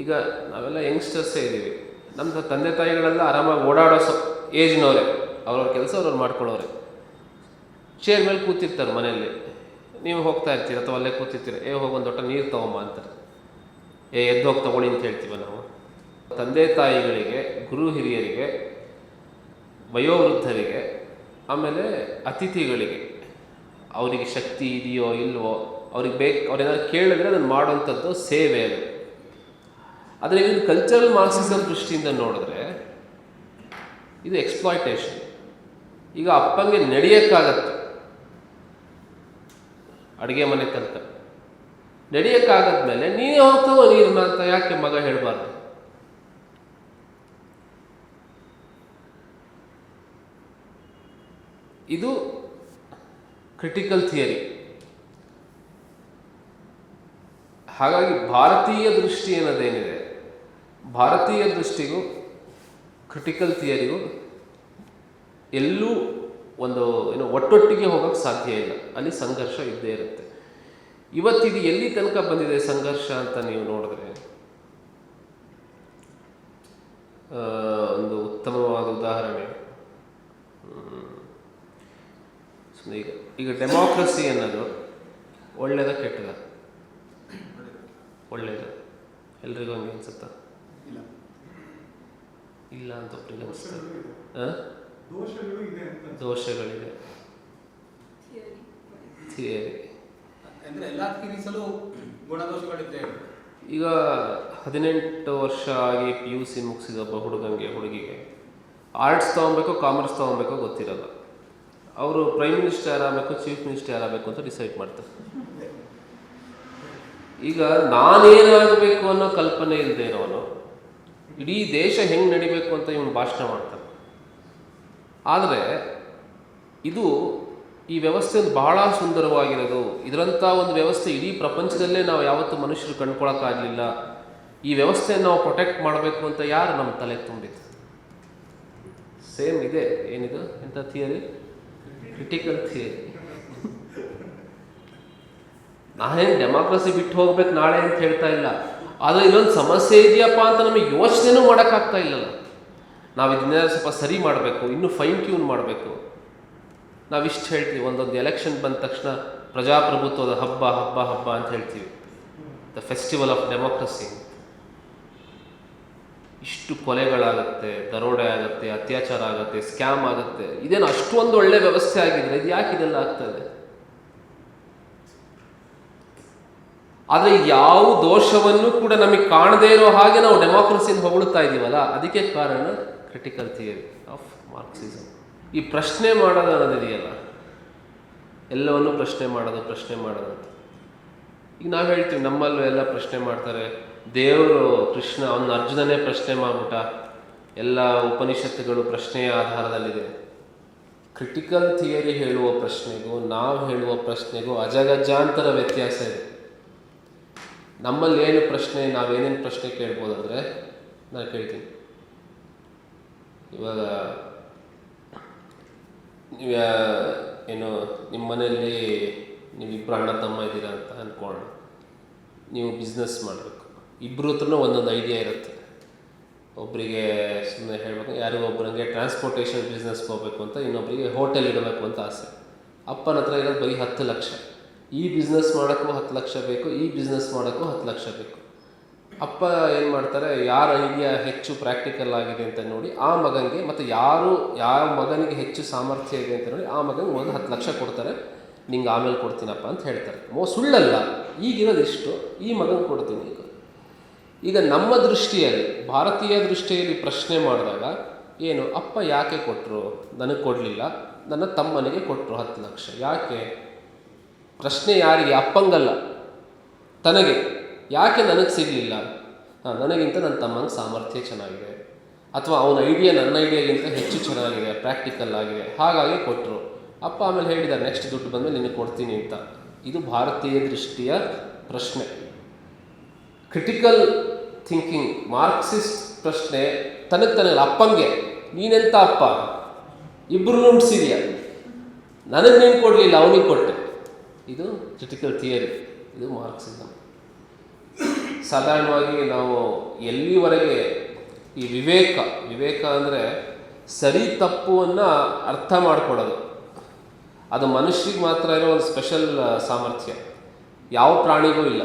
ಈಗ ನಾವೆಲ್ಲ ಯಂಗ್ಸ್ಟರ್ಸೇ ಇದ್ದೀವಿ, ನಮ್ಮ ತಂದೆ ತಾಯಿಗಳೆಲ್ಲ ಆರಾಮಾಗಿ ಓಡಾಡೋ ಏಜ್ನವರೇ, ಅವ್ರವ್ರ ಕೆಲಸ ಅವ್ರವ್ರು ಮಾಡ್ಕೊಳ್ಳೋರೆ. ಚೇರ್ ಮೇಲೆ ಕೂತಿರ್ತಾರೆ ಮನೆಯಲ್ಲಿ, ನೀವು ಹೋಗ್ತಾ ಇರ್ತೀರ ಅಥವಾ ಅಲ್ಲೇ ಕೂತಿರ್ತೀರ, ಹೋಗಿ ಒಂದು ದೊಡ್ಡ ನೀರು ತೊಗೊಂಬ ಅಂತಾರೆ, ಎದ್ದು ಹೋಗಿ ತೊಗೊಳ್ಳಿ ಅಂತ ಹೇಳ್ತೀವಿ ನಾವು. ತಂದೆ ತಾಯಿಗಳಿಗೆ, ಗುರು ಹಿರಿಯರಿಗೆ, ವಯೋವೃದ್ಧರಿಗೆ, ಆಮೇಲೆ ಅತಿಥಿಗಳಿಗೆ, ಅವರಿಗೆ ಶಕ್ತಿ ಇದೆಯೋ ಇಲ್ವೋ, ಅವ್ರೇನಾದ್ರು ಕೇಳಿದ್ರೆ ಅದನ್ನು ಮಾಡುವಂಥದ್ದು ಸೇವೆ ಅದು. ಆದರೆ ಇದು ಕಲ್ಚರಲ್ ಮಾರ್ಕ್ಸಿಸಮ್ ದೃಷ್ಟಿಯಿಂದ ನೋಡಿದ್ರೆ ಇದು ಎಕ್ಸ್ಪ್ಲಾಯ್ಟೇಷನ್. ಈಗ ಅಪ್ಪಂಗೆ ನಡೆಯೋಕ್ಕಾಗತ್ತೆ, ಅಡುಗೆ ಮನೆ ತನಕ ನಡೆಯೋಕ್ಕಾಗದ್ಮೇಲೆ ನೀನೇ ಹೋಗ್ತಾವೋ ನೀರನ್ನ ಅಂತ ಯಾಕೆ ಮಗ ಹೇಳಬಾರ್ದು? ಇದು ಕ್ರಿಟಿಕಲ್ ಥಿಯರಿ. ಹಾಗಾಗಿ ಭಾರತೀಯ ದೃಷ್ಟಿ ಅನ್ನೋದೇನಿದೆ, ಭಾರತೀಯ ದೃಷ್ಟಿಗೂ ಕ್ರಿಟಿಕಲ್ ಥಿಯರಿಗೂ ಎಲ್ಲೂ ಒಂದು ಒಟ್ಟೊಟ್ಟಿಗೆ ಹೋಗೋಕ್ಕೆ ಸಾಧ್ಯ ಇಲ್ಲ. ಅಲ್ಲಿ ಸಂಘರ್ಷ ಇದ್ದೇ ಇರುತ್ತೆ. ಇವತ್ತಿದು ಎಲ್ಲಿ ತನಕ ಬಂದಿದೆ ಸಂಘರ್ಷ ಅಂತ ನೀವು ನೋಡಿದ್ರೆ, ಒಂದು ಉತ್ತಮವಾದ ಉದಾಹರಣೆ, ಈಗ ಡೆಮಾಕ್ರಸಿ ಅನ್ನೋದು ಒಳ್ಳೆಯದ ಕೆಟ್ಟದ? ಒಳ್ಳೆಯದು. ಎಲ್ರಿಗೂ ಹಂಗೆ ಅನ್ಸುತ್ತಾ? ಇಲ್ಲ ಅಂತ ಒಬ್ಬರಿಗೆ ಅನಿಸ್ತದೆ. ದೋಷಗಳಿದೆ. ಥಿಯರಿ ಈಗ 18 ವರ್ಷ ಆಗಿ PUC ಮುಗಿಸಿದ ಒಬ್ಬ ಹುಡುಗಿಗೆ ಆರ್ಟ್ಸ್ ತೊಗೊಬೇಕೋ ಕಾಮರ್ಸ್ ತೊಗೊಬೇಕೋ ಗೊತ್ತಿರಲ್ಲ. ಅವರು ಪ್ರೈಮ್ ಮಿನಿಸ್ಟರ್ ಯಾರಾಗಬೇಕು, ಚೀಫ್ ಮಿನಿಸ್ಟರ್ ಯಾರಾಗಬೇಕು ಅಂತ ಡಿಸೈಡ್ ಮಾಡ್ತಾರೆ. ಈಗ ನಾನೇನಾಗಬೇಕು ಅನ್ನೋ ಕಲ್ಪನೆ ಇಲ್ಲದೆ ಇರೋನು ಇಡೀ ದೇಶ ಹೆಂಗೆ ನಡಿಬೇಕು ಅಂತ ಇವನು ಭಾಷಣ ಮಾಡ್ತಾನೆ. ಆದರೆ ಇದು ಈ ವ್ಯವಸ್ಥೆ ಬಹಳ ಸುಂದರವಾಗಿರೋದು. ಇದರಂಥ ಒಂದು ವ್ಯವಸ್ಥೆ ಇಡೀ ಪ್ರಪಂಚದಲ್ಲೇ ನಾವು ಯಾವತ್ತೂ ಮನುಷ್ಯರು ಕಂಡುಕೊಳ್ಳೋಕ್ಕಾಗಲಿಲ್ಲ. ಈ ವ್ಯವಸ್ಥೆಯನ್ನು ನಾವು ಪ್ರೊಟೆಕ್ಟ್ ಮಾಡಬೇಕು ಅಂತ ಯಾರು ನಮ್ಮ ತಲೆ ತುಂಬಿತ್ತು? ಸೇಮ್ ಇದೆ. ಏನಿದು ಎಂಥ ಥಿಯರಿ? Critical theory. ನಾನೇನು ಡೆಮಾಕ್ರಸಿ ಬಿಟ್ಟು ಹೋಗ್ಬೇಕು ನಾಳೆ ಅಂತ ಹೇಳ್ತಾ ಇಲ್ಲ. ಆದರೆ ಇನ್ನೊಂದು ಸಮಸ್ಯೆ ಇದೆಯಪ್ಪ ಅಂತ ನಮಗೆ ಯೋಚನೆನೂ ಮಾಡೋಕ್ಕಾಗ್ತಾ ಇಲ್ಲಲ್ಲ. ನಾವು ಇದನ್ನೆಲ್ಲ ಸ್ವಲ್ಪ ಸರಿ ಮಾಡಬೇಕು, ಇನ್ನೂ ಫೈನ್ ಟ್ಯೂನ್ ಮಾಡಬೇಕು. ನಾವಿಷ್ಟು ಹೇಳ್ತೀವಿ, ಒಂದೊಂದು ಎಲೆಕ್ಷನ್ ಬಂದ ತಕ್ಷಣ ಪ್ರಜಾಪ್ರಭುತ್ವದ ಹಬ್ಬ ಹಬ್ಬ ಹಬ್ಬ ಅಂತ ಹೇಳ್ತೀವಿ, ದ ಫೆಸ್ಟಿವಲ್ ಆಫ್ ಡೆಮೋಕ್ರಸಿ. ಇಷ್ಟು ಕೊಲೆಗಳಾಗತ್ತೆ, ದರೋಡೆ ಆಗುತ್ತೆ, ಅತ್ಯಾಚಾರ ಆಗುತ್ತೆ, ಸ್ಕ್ಯಾಮ್ ಆಗುತ್ತೆ. ಇದೇನು ಅಷ್ಟೊಂದು ಒಳ್ಳೆ ವ್ಯವಸ್ಥೆ ಆಗಿದ್ರೆ ಇದು ಯಾಕೆ ಇದೆಲ್ಲ ಆಗ್ತದೆ? ಆದರೆ ಯಾವ ದೋಷವನ್ನು ಕೂಡ ನಮಗೆ ಕಾಣದೇ ಇರೋ ಹಾಗೆ ನಾವು ಡೆಮಾಕ್ರಸಿನ ಹೊಗಳುತ್ತಾ ಇದ್ದೀವಲ್ಲ, ಅದಕ್ಕೆ ಕಾರಣ ಕ್ರಿಟಿಕಲ್ ಥಿಯರಿ ಆಫ್ ಮಾರ್ಕ್ಸಿಸಮ್. ಈ ಪ್ರಶ್ನೆ ಮಾಡೋದು ಅನ್ನೋದಿದೆಯಲ್ಲ, ಎಲ್ಲವನ್ನು ಪ್ರಶ್ನೆ ಮಾಡೋದು ಅಂತ. ಈಗ ನಾವು ಹೇಳ್ತೀವಿ, ನಮ್ಮಲ್ಲೂ ಎಲ್ಲ ಪ್ರಶ್ನೆ ಮಾಡ್ತಾರೆ. ದೇವರು ಕೃಷ್ಣ ಅವನ ಅರ್ಜುನನೇ ಪ್ರಶ್ನೆ ಮಾಡ್ಬಿಟ್ಟ, ಎಲ್ಲ ಉಪನಿಷತ್ತುಗಳು ಪ್ರಶ್ನೆಯ ಆಧಾರದಲ್ಲಿದೆ. ಕ್ರಿಟಿಕಲ್ ಥಿಯರಿ ಹೇಳುವ ಪ್ರಶ್ನೆಗೂ ನಾವು ಹೇಳುವ ಪ್ರಶ್ನೆಗೂ ಅಜಗಜಾಂತರ ವ್ಯತ್ಯಾಸ ಇದೆ. ನಮ್ಮಲ್ಲಿ ಏನು ಪ್ರಶ್ನೆ, ನಾವೇನೇನು ಪ್ರಶ್ನೆ ಕೇಳ್ಬೋದಂದರೆ, ನಾನು ಕೇಳ್ತೀನಿ, ಇವಾಗ ನೀವು ಏನು ನಿಮ್ಮ ಮನೆಯಲ್ಲಿ ನೀವಿಬ್ಬರು ಅಣ್ಣ ತಮ್ಮ ಇದ್ದೀರಾ ಅಂತ ಅಂದ್ಕೊಳ್ಳೋಣ. ನೀವು ಬಿಸ್ನೆಸ್ ಮಾಡಬೇಕು. ಇಬ್ಬರು ಹತ್ರನೂ ಒಂದೊಂದು ಐಡಿಯಾ ಇರುತ್ತೆ. ಒಬ್ಬರಿಗೆ ಸುಮ್ಮನೆ ಹೇಳಬೇಕು, ಯಾರಿಗೂ ಒಬ್ಬರಿಗೆ ಟ್ರಾನ್ಸ್ಪೋರ್ಟೇಷನ್ ಬಿಸ್ನೆಸ್ಗೆ ಹೋಗಬೇಕು ಅಂತ, ಇನ್ನೊಬ್ಬರಿಗೆ ಹೋಟೆಲ್ ಇಡಬೇಕು ಅಂತ ಆಸೆ. ಅಪ್ಪನ ಹತ್ರ ಇರೋದು ಬರೀ 10 ಲಕ್ಷ. ಈ ಬಿಸ್ನೆಸ್ ಮಾಡೋಕ್ಕೂ 10 ಲಕ್ಷ ಬೇಕು, ಈ ಬಿಸ್ನೆಸ್ ಮಾಡೋಕ್ಕೂ 10 ಲಕ್ಷ ಬೇಕು. ಅಪ್ಪ ಏನು ಮಾಡ್ತಾರೆ, ಯಾರ ಐಡಿಯಾ ಹೆಚ್ಚು ಪ್ರಾಕ್ಟಿಕಲ್ ಆಗಿದೆ ಅಂತ ನೋಡಿ ಆ ಮಗನಿಗೆ, ಮತ್ತು ಯಾವ ಮಗನಿಗೆ ಹೆಚ್ಚು ಸಾಮರ್ಥ್ಯ ಇದೆ ಅಂತ ನೋಡಿ ಆ ಮಗನಿಗೆ ಮೊದಲು 10 ಲಕ್ಷ ಕೊಡ್ತಾರೆ. ನಿಂಗೆ ಆಮೇಲೆ ಕೊಡ್ತೀನಪ್ಪ ಅಂತ ಹೇಳ್ತಾರೆ. ಸುಳ್ಳಲ್ಲ, ಈಗಿರೋದಿಷ್ಟು, ಈ ಮಗನಿಗೆ ಕೊಡ್ತೀನಿ. ಈಗ ನಮ್ಮ ದೃಷ್ಟಿಯಲ್ಲಿ, ಭಾರತೀಯ ದೃಷ್ಟಿಯಲ್ಲಿ ಪ್ರಶ್ನೆ ಮಾಡಿದಾಗ ಏನು, ಅಪ್ಪ ಯಾಕೆ ಕೊಟ್ಟರು, ನನಗೆ ಕೊಡಲಿಲ್ಲ, ನನ್ನ ತಮ್ಮನಿಗೆ ಕೊಟ್ಟರು 10 ಲಕ್ಷ, ಯಾಕೆ? ಪ್ರಶ್ನೆ ಯಾರಿಗೆ? ಅಪ್ಪಂಗಲ್ಲ, ತನಗೆ. ಯಾಕೆ ನನಗೆ ಸಿಗಲಿಲ್ಲ? ನನಗಿಂತ ನನ್ನ ತಮ್ಮನಿಗೆ ಸಾಮರ್ಥ್ಯ ಚೆನ್ನಾಗಿದೆ, ಅಥವಾ ಅವನ ಐಡಿಯಾ ನನ್ನ ಐಡಿಯಾಗಿಂತ ಹೆಚ್ಚು ಚೆನ್ನಾಗಿದೆ, ಪ್ರಾಕ್ಟಿಕಲ್ ಆಗಿದೆ, ಹಾಗಾಗಿ ಕೊಟ್ಟರು. ಅಪ್ಪ ಆಮೇಲೆ ಹೇಳಿದ್ದಾರೆ, ನೆಕ್ಸ್ಟ್ ದುಡ್ಡು ಬಂದಮೇಲೆ ನಿನಗೆ ಕೊಡ್ತೀನಿ ಅಂತ. ಇದು ಭಾರತೀಯ ದೃಷ್ಟಿಯ ಪ್ರಶ್ನೆ. ಕ್ರಿಟಿಕಲ್ ಥಿಂಕಿಂಗ್ ಮಾರ್ಕ್ಸಿಸ್ಟ್ ಪ್ರಶ್ನೆ ತನಗೆ ಅಪ್ಪಂಗೆ, ನೀನೆಂತ ಅಪ್ಪ, ಇಬ್ಬರು ನುಡ್ಸಿದೆಯಾ, ನನಗೆ ನೀನು ಕೊಡಲಿಲ್ಲ ಅವನಿಗೆ ಕೊಟ್ಟೆ. ಇದು ಕ್ರಿಟಿಕಲ್ ಥಿಯರಿ, ಇದು ಮಾರ್ಕ್ಸಿಸಮ್. ಸಾಧಾರಣವಾಗಿ ನಾವು ಎಲ್ಲಿವರೆಗೆ ಈ ವಿವೇಕ ಅಂದರೆ ಸರಿ ತಪ್ಪುವನ್ನು ಅರ್ಥ ಮಾಡಿಕೊಡೋದು, ಅದು ಮನುಷ್ಯರಿಗೆ ಮಾತ್ರ ಇರೋ ಒಂದು ಸ್ಪೆಷಲ್ ಸಾಮರ್ಥ್ಯ. ಯಾವ ಪ್ರಾಣಿಗೂ ಇಲ್ಲ.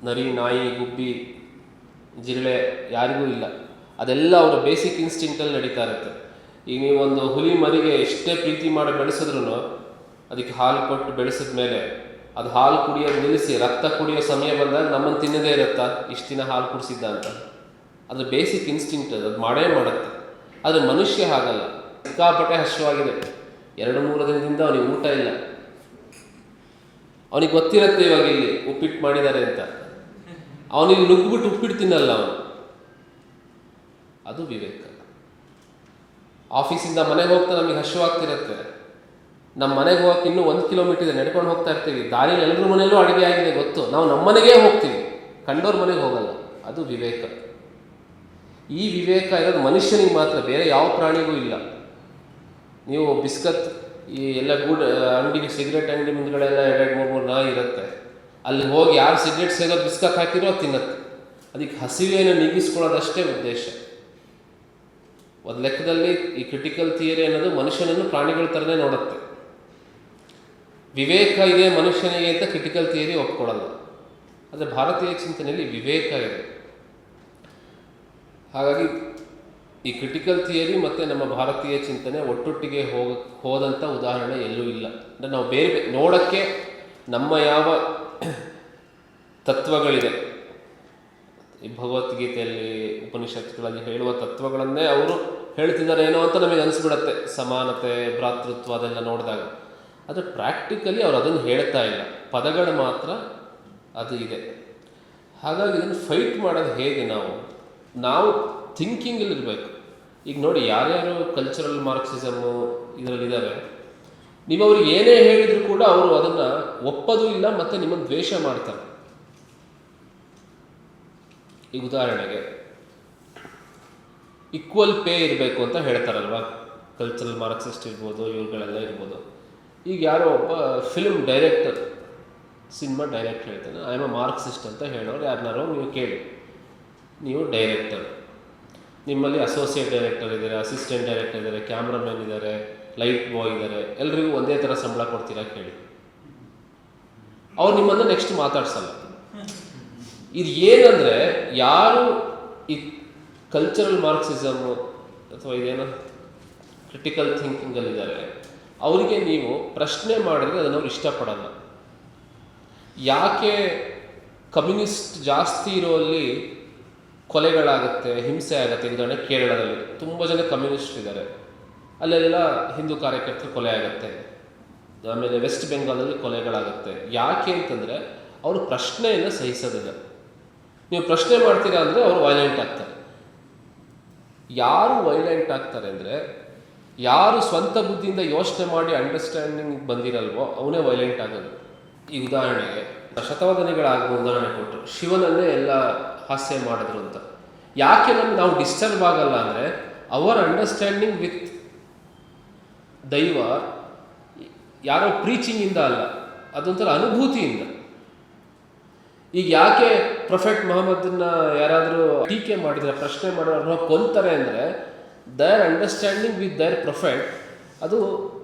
ನರಿ, ನಾಯಿ, ಗುಬ್ಬಿ, ಜಿರಳೆ ಯಾರಿಗೂ ಇಲ್ಲ. ಅದೆಲ್ಲ ಅವರ ಬೇಸಿಕ್ ಇನ್ಸ್ಟಿಂಕ್ಟಲ್ಲಿ ನಡೀತಾ ಇರುತ್ತೆ. ಈಗ ನೀವೊಂದು ಹುಲಿ ಮರಿಗೆ ಎಷ್ಟೇ ಪ್ರೀತಿ ಮಾಡಿ ಬೆಳೆಸಿದ್ರೂ ಅದಕ್ಕೆ ಹಾಲು ಕೊಟ್ಟು ಬೆಳೆಸಿದ ಮೇಲೆ ಅದು ಹಾಲು ಕುಡಿಯೋದು ನಿಲ್ಲಿಸಿ ರಕ್ತ ಕುಡಿಯೋ ಸಮಯ ಬಂದಾಗ ನಮ್ಮನ್ನು ತಿನ್ನದೇ ಇರುತ್ತಾ, ಇಷ್ಟು ದಿನ ಹಾಲು ಕುಡಿಸಿದ್ದ ಅಂತ. ಅದು ಬೇಸಿಕ್ ಇನ್ಸ್ಟಿಂಕ್ಟ್, ಅದು ಮಾಡೇ ಮಾಡುತ್ತೆ. ಆದರೆ ಮನುಷ್ಯ ಹಾಗಲ್ಲ. ಸಿಕ್ಕಾಪಟ್ಟೆ ಹಶ್ವಾಗಿದೆ, 2-3 ದಿನದಿಂದ ಅವನಿಗೆ ಊಟ ಇಲ್ಲ. ಅವನಿಗೆ ಗೊತ್ತಿರುತ್ತೆ ಇವಾಗ ಇಲ್ಲಿ ಉಪ್ಪಿಟ್ಟು ಮಾಡಿದ್ದಾರೆ ಅಂತ, ಅವನಿಗೆ ನುಗ್ಗಿಬಿಟ್ಟು ಉಪ್ಪಿಟ್ಟು ತಿನ್ನಲ್ಲ ಅವನು. ಅದು ವಿವೇಕ. ಆಫೀಸಿಂದ ಮನೆಗೆ ಹೋಗ್ತಾ ನಮಗೆ ಹಶ್ವಾಗ್ತಿರುತ್ತೆ, ನಮ್ಮ ಮನೆಗೆ ಹೋಗಕ್ಕೆ ಇನ್ನೂ 1 ಕಿಲೋಮೀಟರ್ ಇದೆ, ನಡ್ಕೊಂಡು ಹೋಗ್ತಾ ಇರ್ತೀವಿ. ದಾರಿಯಲ್ಲಿ ಎಲ್ಲರ ಮನೆಯಲ್ಲೂ ಅಡುಗೆ ಆಗಿದೆ ಗೊತ್ತು, ನಾವು ನಮ್ಮ ಮನೆಗೇ ಹೋಗ್ತೀವಿ, ಕಂಡೋರ್ ಮನೆಗೆ ಹೋಗಲ್ಲ. ಅದು ವಿವೇಕ. ಈ ವಿವೇಕ ಇರೋದು ಮನುಷ್ಯನಿಗೆ ಮಾತ್ರ, ಬೇರೆ ಯಾವ ಪ್ರಾಣಿಗೂ ಇಲ್ಲ. ನೀವು ಬಿಸ್ಕತ್ ಈ ಎಲ್ಲ ಅಂಗಡಿಗೆ, ಸಿಗರೇಟ್ ಅಂಗಡಿ ಮುಂದ್ಗಡೆಲ್ಲ 2-3 ನಾಯಿ ಇರುತ್ತೆ, ಅಲ್ಲಿ ಹೋಗಿ ಯಾರು ಸಿಗರೇಟ್ ಸೇದೋ ಬಿಸ್ಕತ್ ಹಾಕಿರೋ ತಿನ್ನತ್ತೆ. ಅದಕ್ಕೆ ಹಸಿವೆಯನ್ನು ನೀಗಿಸ್ಕೊಳ್ಳೋದಷ್ಟೇ ಉದ್ದೇಶ. ಒಂದು ಲೆಕ್ಕದಲ್ಲಿ ಈ ಕ್ರಿಟಿಕಲ್ ಥಿಯರಿ ಅನ್ನೋದು ಮನುಷ್ಯನನ್ನು ಪ್ರಾಣಿಗಳ ಥರನೇ ನೋಡುತ್ತೆ. ವಿವೇಕ ಇದೆ ಮನುಷ್ಯನಿಗೆ ಅಂತ ಕ್ರಿಟಿಕಲ್ ಥಿಯರಿ ಒಪ್ಕೊಳ್ಳಲ್ಲ. ಆದರೆ ಭಾರತೀಯ ಚಿಂತನೆಯಲ್ಲಿ ವಿವೇಕ ಇದೆ. ಹಾಗಾಗಿ ಈ ಕ್ರಿಟಿಕಲ್ ಥಿಯರಿ ಮತ್ತು ನಮ್ಮ ಭಾರತೀಯ ಚಿಂತನೆ ಒಟ್ಟೊಟ್ಟಿಗೆ ಹೋದಂಥ ಉದಾಹರಣೆ ಎಲ್ಲೂ ಇಲ್ಲ. ಅಂದರೆ ನಾವು ಬೇರೆ ನೋಡೋಕ್ಕೆ ನಮ್ಮ ಯಾವ ತತ್ವಗಳಿದೆ, ಈ ಭಗವದ್ಗೀತೆಯಲ್ಲಿ ಉಪನಿಷತ್ತುಗಳಲ್ಲಿ ಹೇಳುವ ತತ್ವಗಳನ್ನೇ ಅವರು ಹೇಳ್ತಿದ್ದಾರೆ ಏನೋ ಅಂತ ನಮಗೆ ಅನಿಸ್ಬಿಡತ್ತೆ, ಸಮಾನತೆ, ಭ್ರಾತೃತ್ವ ಅದೆಲ್ಲ ನೋಡಿದಾಗ. ಆದರೆ ಪ್ರಾಕ್ಟಿಕಲಿ ಅವ್ರು ಅದನ್ನು ಹೇಳ್ತಾ ಇಲ್ಲ, ಪದಗಳು ಮಾತ್ರ ಅದು ಇದೆ. ಹಾಗಾಗಿ ಇದನ್ನು ಫೈಟ್ ಮಾಡೋದು ಹೇಗೆ? ನಾವು ಥಿಂಕಿಂಗಲ್ಲಿರಬೇಕು. ಈಗ ನೋಡಿ, ಯಾರ್ಯಾರು ಕಲ್ಚರಲ್ ಮಾರ್ಕ್ಸಿಸಮ್ಮು ಇದರಲ್ಲಿದ್ದಾರೆ, ನೀವು ಅವ್ರಿಗೆ ಏನೇ ಹೇಳಿದರೂ ಕೂಡ ಅವರು ಅದನ್ನು ಒಪ್ಪೋದು ಇಲ್ಲ ಮತ್ತು ನಿಮ್ಮನ್ನು ದ್ವೇಷ ಮಾಡ್ತಾರೆ. ಈಗ ಉದಾಹರಣೆಗೆ ಈಕ್ವಲ್ ಪೇ ಇರಬೇಕು ಅಂತ ಹೇಳ್ತಾರಲ್ವ, ಕಲ್ಚರಲ್ ಮಾರ್ಕ್ಸಿಸ್ಟ್ ಇರ್ಬೋದು, ಇವುಗಳೆಲ್ಲ ಇರ್ಬೋದು. ಈಗ ಯಾರೋ ಒಬ್ಬ ಫಿಲ್ಮ್ ಡೈರೆಕ್ಟರ್, ಸಿನಿಮಾ ಡೈರೆಕ್ಟರ್ ಹೇಳ್ತಾನೆ, ಐ ಆಮ್ ಅ ಮಾರ್ಕ್ಸಿಸ್ಟ್ ಅಂತ ಹೇಳೋರು ಯಾರನ್ನಾರೋ ನೀವು ಕೇಳಿ. ನೀವು ಡೈರೆಕ್ಟರ್, ನಿಮ್ಮಲ್ಲಿ ಅಸೋಸಿಯೇಟ್ ಡೈರೆಕ್ಟರ್ ಇದ್ದಾರೆ, ಅಸಿಸ್ಟೆಂಟ್ ಡೈರೆಕ್ಟರ್ ಇದ್ದಾರೆ, ಕ್ಯಾಮ್ರಾಮನ್ ಇದ್ದಾರೆ, ಲೈಟ್ ಬಾಯ್ ಇದ್ದಾರೆ, ಎಲ್ರಿಗೂ ಒಂದೇ ಥರ ಸಂಬಳ ಕೊಡ್ತೀರಾ ಕೇಳಿ. ಅವ್ರು ನಿಮ್ಮನ್ನು ನೆಕ್ಸ್ಟ್ ಮಾತಾಡ್ಸಲ್ಲ. ಇದು ಏನಂದರೆ, ಯಾರು ಈ ಕಲ್ಚರಲ್ ಮಾರ್ಕ್ಸಿಸಮ್ ಅಥವಾ ಇದೇನೋ ಕ್ರಿಟಿಕಲ್ ಥಿಂಕಿಂಗಲ್ಲಿದ್ದಾರೆ, ಅವರಿಗೆ ನೀವು ಪ್ರಶ್ನೆ ಮಾಡಿದ್ರೆ ಅದನ್ನು ಅವ್ರು ಇಷ್ಟಪಡಲ್ಲ. ಯಾಕೆ ಕಮ್ಯುನಿಸ್ಟ್ ಜಾಸ್ತಿ ಇರೋಲ್ಲಿ ಕೊಲೆಗಳಾಗುತ್ತೆ, ಹಿಂಸೆ ಆಗುತ್ತೆ? ಉದಾಹರಣೆ ಕೇರಳದಲ್ಲಿ ತುಂಬ ಜನ ಕಮ್ಯುನಿಸ್ಟ್ ಇದ್ದಾರೆ, ಅಲ್ಲೆಲ್ಲ ಹಿಂದೂ ಕಾರ್ಯಕರ್ತರು ಕೊಲೆ ಆಗುತ್ತೆ. ಆಮೇಲೆ ವೆಸ್ಟ್ ಬೆಂಗಾಲಲ್ಲಿ ಕೊಲೆಗಳಾಗುತ್ತೆ. ಯಾಕೆ ಅಂತಂದರೆ ಅವರು ಪ್ರಶ್ನೆಯನ್ನು ಸಹಿಸೋದಿಲ್ಲ. ನೀವು ಪ್ರಶ್ನೆ ಮಾಡ್ತೀರಾ ಅಂದರೆ ಅವರು ವೈಲೆಂಟ್ ಆಗ್ತಾರೆ. ಯಾರು ವೈಲೆಂಟ್ ಆಗ್ತಾರೆ ಅಂದರೆ, ಯಾರು ಸ್ವಂತ ಬುದ್ಧಿಯಿಂದ ಯೋಚನೆ ಮಾಡಿ ಅಂಡರ್ಸ್ಟ್ಯಾಂಡಿಂಗ್ ಬಂದಿರಲ್ವೋ ಅವನೇ ವೈಲೆಂಟ್ ಆಗೋದು. ಈ ಉದಾಹರಣೆಗೆ ಶತವದನಿಗಳಾಗುವ ಉದಾಹರಣೆ ಕೊಟ್ಟರು, ಶಿವನನ್ನೇ ಎಲ್ಲ ಹಾಸ್ಯ ಮಾಡಿದ್ರು ಅಂತ. ಯಾಕೆ ನಾವು ಡಿಸ್ಟರ್ಬ್ ಆಗಲ್ಲ ಅಂದರೆ, ಅವರ್ ಅಂಡರ್ಸ್ಟ್ಯಾಂಡಿಂಗ್ ವಿತ್ ದೈವ ಯಾರೋ ಪ್ರೀಚಿಂಗಿಂದ ಅಲ್ಲ, ಅದೊಂಥರ ಅನುಭೂತಿಯಿಂದ. ಈಗ ಯಾಕೆ ಪ್ರೊಫೆಟ್ ಮೊಹಮ್ಮದನ್ನ ಯಾರಾದರೂ ಟೀಕೆ ಮಾಡಿದರೆ, ಪ್ರಶ್ನೆ ಮಾಡೋರು ಕೊಲ್ತಾರೆ ಅಂದರೆ, their understanding with their prophet ಅದು